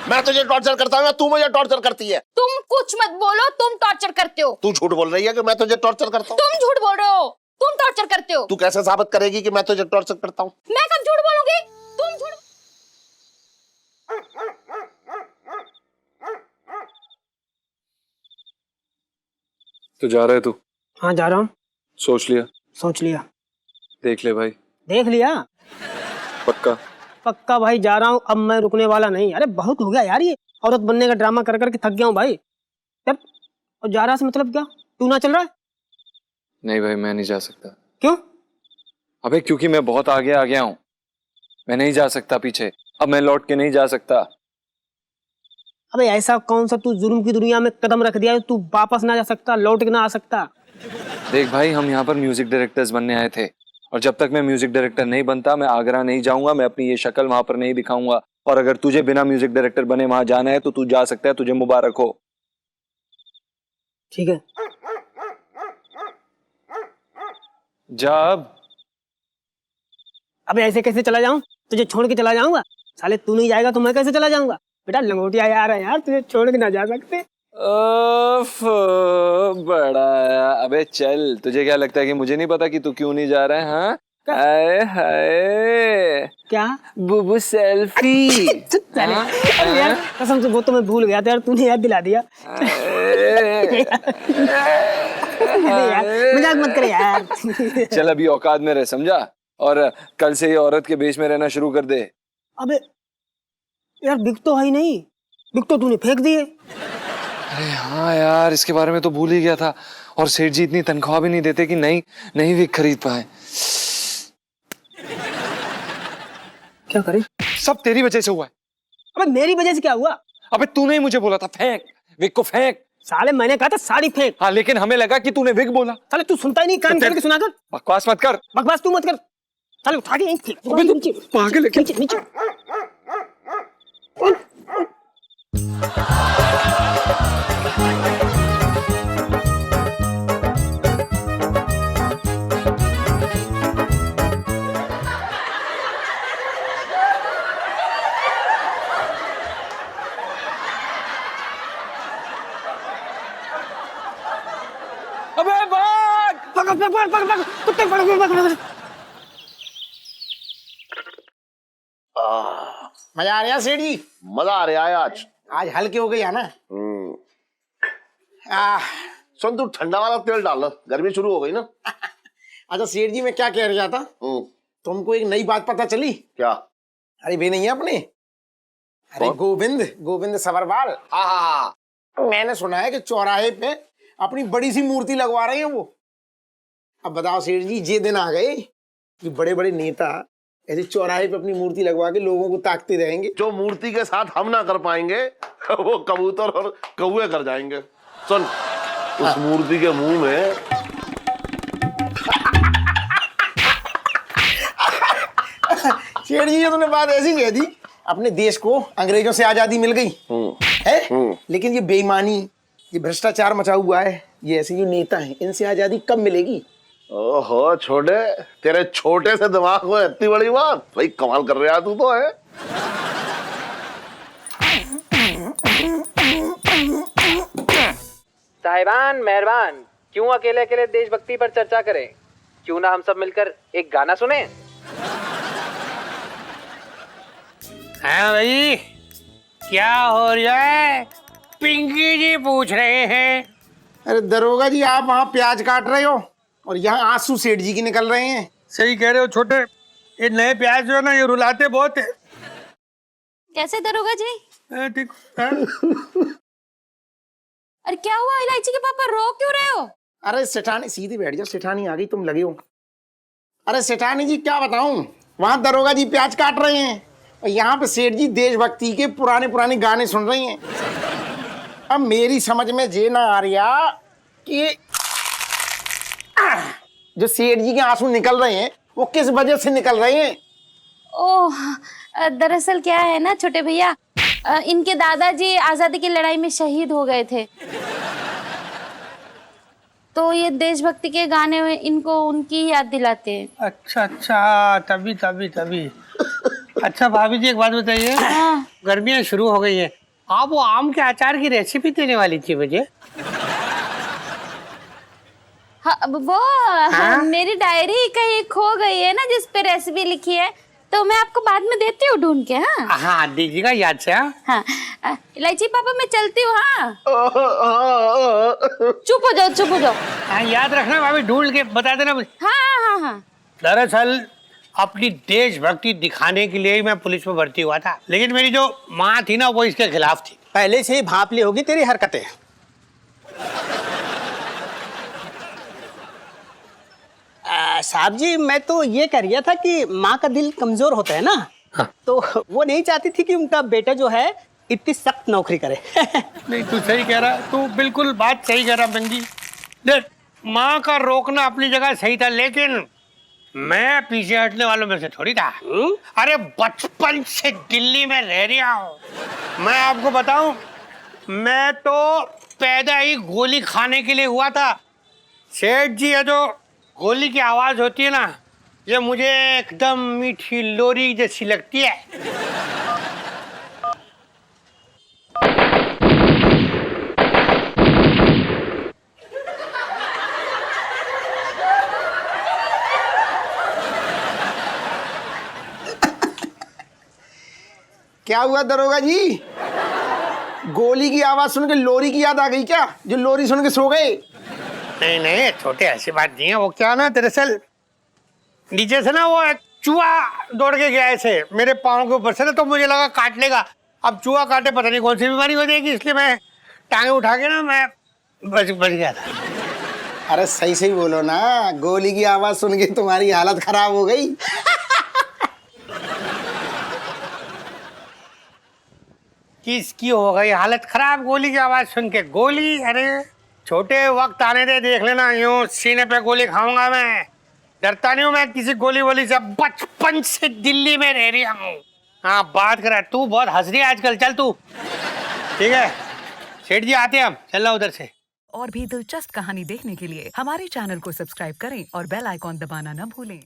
मैं तुझे टॉर्चर करता हूँ या तू मुझे टॉर्चर करती है? तुम कुछ मत बोलो, तुम टॉर्चर करते हो। तू झूठ बोल रही है कि मैं तुझे टॉर्चर करता हूँ? तुम झूठ बोल रहे हो, तुम टॉर्चर करते हो। तू कैसे साबित करेगी कि मैं तुझे टॉर्चर करता हूँ? मैं कब झूठ बोलूंगी? तुम झूठ। तो जा रहे तू? हाँ जा रहा हूँ। सोच लिया? सोच लिया। देख ले भाई। देख लिया? पक्का? पक्का भाई, जा रहा हूँ। अब मैं रुकने वाला नहीं। अरे बहुत हो गया यार, ये औरत बनने का ड्रामा कर करके थक गया हूँ भाई। तब और जा रहा से मतलब क्या? तू ना चल रहा है? नहीं भाई, मैं नहीं जा सकता। क्यों? अबे क्योंकि मैं बहुत आगे आ गया हूँ, मैं नहीं जा सकता पीछे। अब मैं लौट के नहीं जा सकता। अबे ऐसा कौन सा तू जुर्म की दुनिया में कदम रख दिया है, तू वापस ना जा सकता, लौट के ना आ सकता? देख भाई, हम यहाँ पर म्यूजिक डायरेक्टर्स बनने आए थे, और जब तक मैं म्यूजिक डायरेक्टर नहीं बनता मैं आगरा नहीं जाऊंगा, मैं अपनी ये शक्ल वहां पर नहीं दिखाऊंगा। और अगर तुझे बिना म्यूजिक डायरेक्टर बने वहां जाना है तो तू जा सकता है, तुझे मुबारक हो। ठीक है, जा अब। अबे ऐसे कैसे चला जाऊं? तुझे छोड़ के चला जाऊंगा? साले तू नहीं जाएगा तो मैं कैसे चला जाऊंगा? बेटा लंगोटिया यार है यार, तुझे छोड़ के ना जा सकते। ओफ, बड़ा। अबे चल, तुझे क्या लगता है कि मुझे नहीं पता कि तू क्यों नहीं जा रहा है? हाँ, हाय हाय, क्या बुबू सेल्फी। अरे यार कसम से वो तो मैं भूल गया था यार, तूने याद दिला दिया। यार मजाक मत कर यार। चल अभी औकात में रह, समझा? और कल से ये औरत के बेच में रहना शुरू कर दे। अबे यार बिक तो है ही नहीं, बिक तो तूने फेंक दिए। अरे हाँ यार, इसके बारे में तो भूल ही गया था। और सेठ जी इतनी तनख्वाह भी नहीं देते कि नहीं विक खरीद पाए। क्या करे? सब तेरी वजह से हुआ है। अबे मेरी वजह से क्या हुआ? अबे तूने ही मुझे बोला था फेंक, विक को फेंक। साले मैंने कहा था साड़ी फेंक। हाँ, लेकिन हमें लगा कि तूने विक बोला। साले तू सुनता ही नहीं, कान खोल के सुना कर। बकवास मत कर। बकवास तू मत कर। साले उठा के फेंक। अबे तू पागल है क्या? नीचे नीचे। अबे भाग! पकड़ पकड़ पकड़ पकड़ कुत्ते पकड़ पकड़। मजा आ रहा सेठ जी? मजा आ रहा है आज। आज हल्के हो गई है ना? सुन, तू ठंडा वाला तेल डाल, गर्मी शुरू हो गई ना। अच्छा सेठ जी, मैं क्या कह रहा था, तुमको एक नई बात पता चली क्या? अरे वे नहीं है अपने, अरे गोविंद गोविंद सबरवाल। हाँ, मैंने सुना है कि चौराहे पे अपनी बड़ी सी मूर्ति लगवा रहे हैं वो। अब बताओ सेठ जी, ये दिन आ गए कि बड़े बड़े नेता ऐसे चौराहे पे अपनी मूर्ति लगवा के लोगों को ताकते रहेंगे। जो मूर्ति के साथ हम ना कर पाएंगे वो कबूतर और कौवे कर जाएंगे। सुन, उस मूर्ति के मुंह में सेठ जी, ये तुमने बात ऐसी कह दी, अपने देश को अंग्रेजों से आजादी मिल गई है, लेकिन ये बेईमानी, ये भ्रष्टाचार मचा हुआ है, ये ऐसे जो नेता हैं, इनसे आजादी कब मिलेगी? ओहो छोटे, तेरे छोटे से दिमाग में इतनी बड़ी बात, भाई कमाल कर रहा तू तो है। साहिबान मेहरबान, क्यों अकेले अकेले देशभक्ति पर चर्चा करें? क्यों ना हम सब मिलकर एक गाना सुने? हाँ भाई, क्या हो रहा है? पिंकी जी पूछ रहे हैं। अरे दरोगा जी, आप वहाँ प्याज काट रहे हो और यहाँ आंसू सेठ जी की निकल रहे हैं। सही कह रहे हो छोटे, ये नए प्याज जो है ना, ये रुलाते बहुत है। कैसे दरोगा जी? ठीक है। अरे क्या हुआ इलायची के पापा, रो क्यों रहे हो? अरे सेठानी, सीधी बैठ जाओ, सेठानी आ गई, तुम लगे हो। अरे सेठानी जी क्या बताऊं, वहाँ दरोगा जी प्याज काट रहे हैं और यहाँ पे सेठ जी देशभक्ति के पुराने पुराने गाने सुन रही हैं। अब मेरी समझ में ये ना आ रहा कि जो सेठ जी के आंसू निकल रहे हैं वो किस वजह से निकल रहे हैं। ओह, दरअसल क्या है ना छोटे भैया, इनके दादाजी आजादी की लड़ाई में शहीद हो गए थे, तो ये देशभक्ति के गाने इनको उनकी याद दिलाते हैं। अच्छा अच्छा, तभी तभी तभी। अच्छा भाभी जी, एक बात बताइए, गर्मियाँ शुरू हो गई है, आप वो आम के अचार की रेसिपी देने वाली थी मुझे। हाँ, वो मेरी डायरी कहीं खो गई है ना जिस पे रेसिपी लिखी है, तो मैं आपको बाद में देती हूँ ढूंढ के। हाँ हाँ, दीजिएगा याद से। हाँ, इलायची पापा मैं चलती हूँ। हाँ चुप हो जाओ, चुप हो जाओ। हाँ, याद रखना भाभी, ढूंढ के बता देना मुझे। हाँ हाँ हाँ। दरअसल अपनी देशभक्ति दिखाने के लिए ही मैं पुलिस में भर्ती हुआ था, लेकिन मेरी जो माँ थी ना, वो इसके खिलाफ थी। पहले से ही भांप ली होगी तेरी हरकतें। साहब जी, मैं तो ये कह रहा था कि माँ का दिल कमजोर होता है ना। हाँ। तो वो नहीं चाहती थी कि उनका बेटा जो है इतनी सख्त नौकरी करे। नहीं, तू सही कह रहा, तू बिल्कुल बात सही कह रहा बंगी। देख, माँ का रोकना अपनी जगह सही था, लेकिन मैं पीछे हटने वालों में से थोड़ी था। अरे बचपन से दिल्ली में रह रहा हूँ। मैं आपको बताऊं, मैं तो पैदा ही गोली खाने के लिए हुआ था। सेठ जी, ये जो गोली की आवाज होती है ना, ये मुझे एकदम मीठी लोरी जैसी लगती है। क्या हुआ दरोगा जी, गोली की आवाज सुन के लोरी की याद आ गई क्या, जो लोरी सुन के सो गए? नहीं नहीं छोटे, ऐसी बात नहीं है। वो क्या ना, दरअसल नीचे से ना वो एक चूहा दौड़ के गया ऐसे मेरे पाँव के ऊपर से ना, तो मुझे लगा काट लेगा। अब चूहा काटे पता नहीं कौन सी बीमारी हो जाएगी, इसलिए मैं टांगे उठा के ना मैं बच गया था। अरे सही सही बोलो ना, गोली की आवाज सुन के तुम्हारी हालत खराब हो गई। किसकी हो गई हालत खराब गोली की आवाज सुन के? गोली? अरे छोटे, वक्त आने दे, देख लेना, यूं सीने पे गोली खाऊंगा मैं। डरता नहीं हूं मैं किसी गोली वोली से, बचपन से दिल्ली में रह रही हूँ। हाँ, बात करा, तू बहुत हंस रही है आजकल, चल तू। ठीक है, सेठ जी आते हैं हम, चल रहा उधर से। और भी दिलचस्प कहानी देखने के लिए हमारे चैनल को सब्सक्राइब करें और बेल आइकॉन दबाना न भूलें।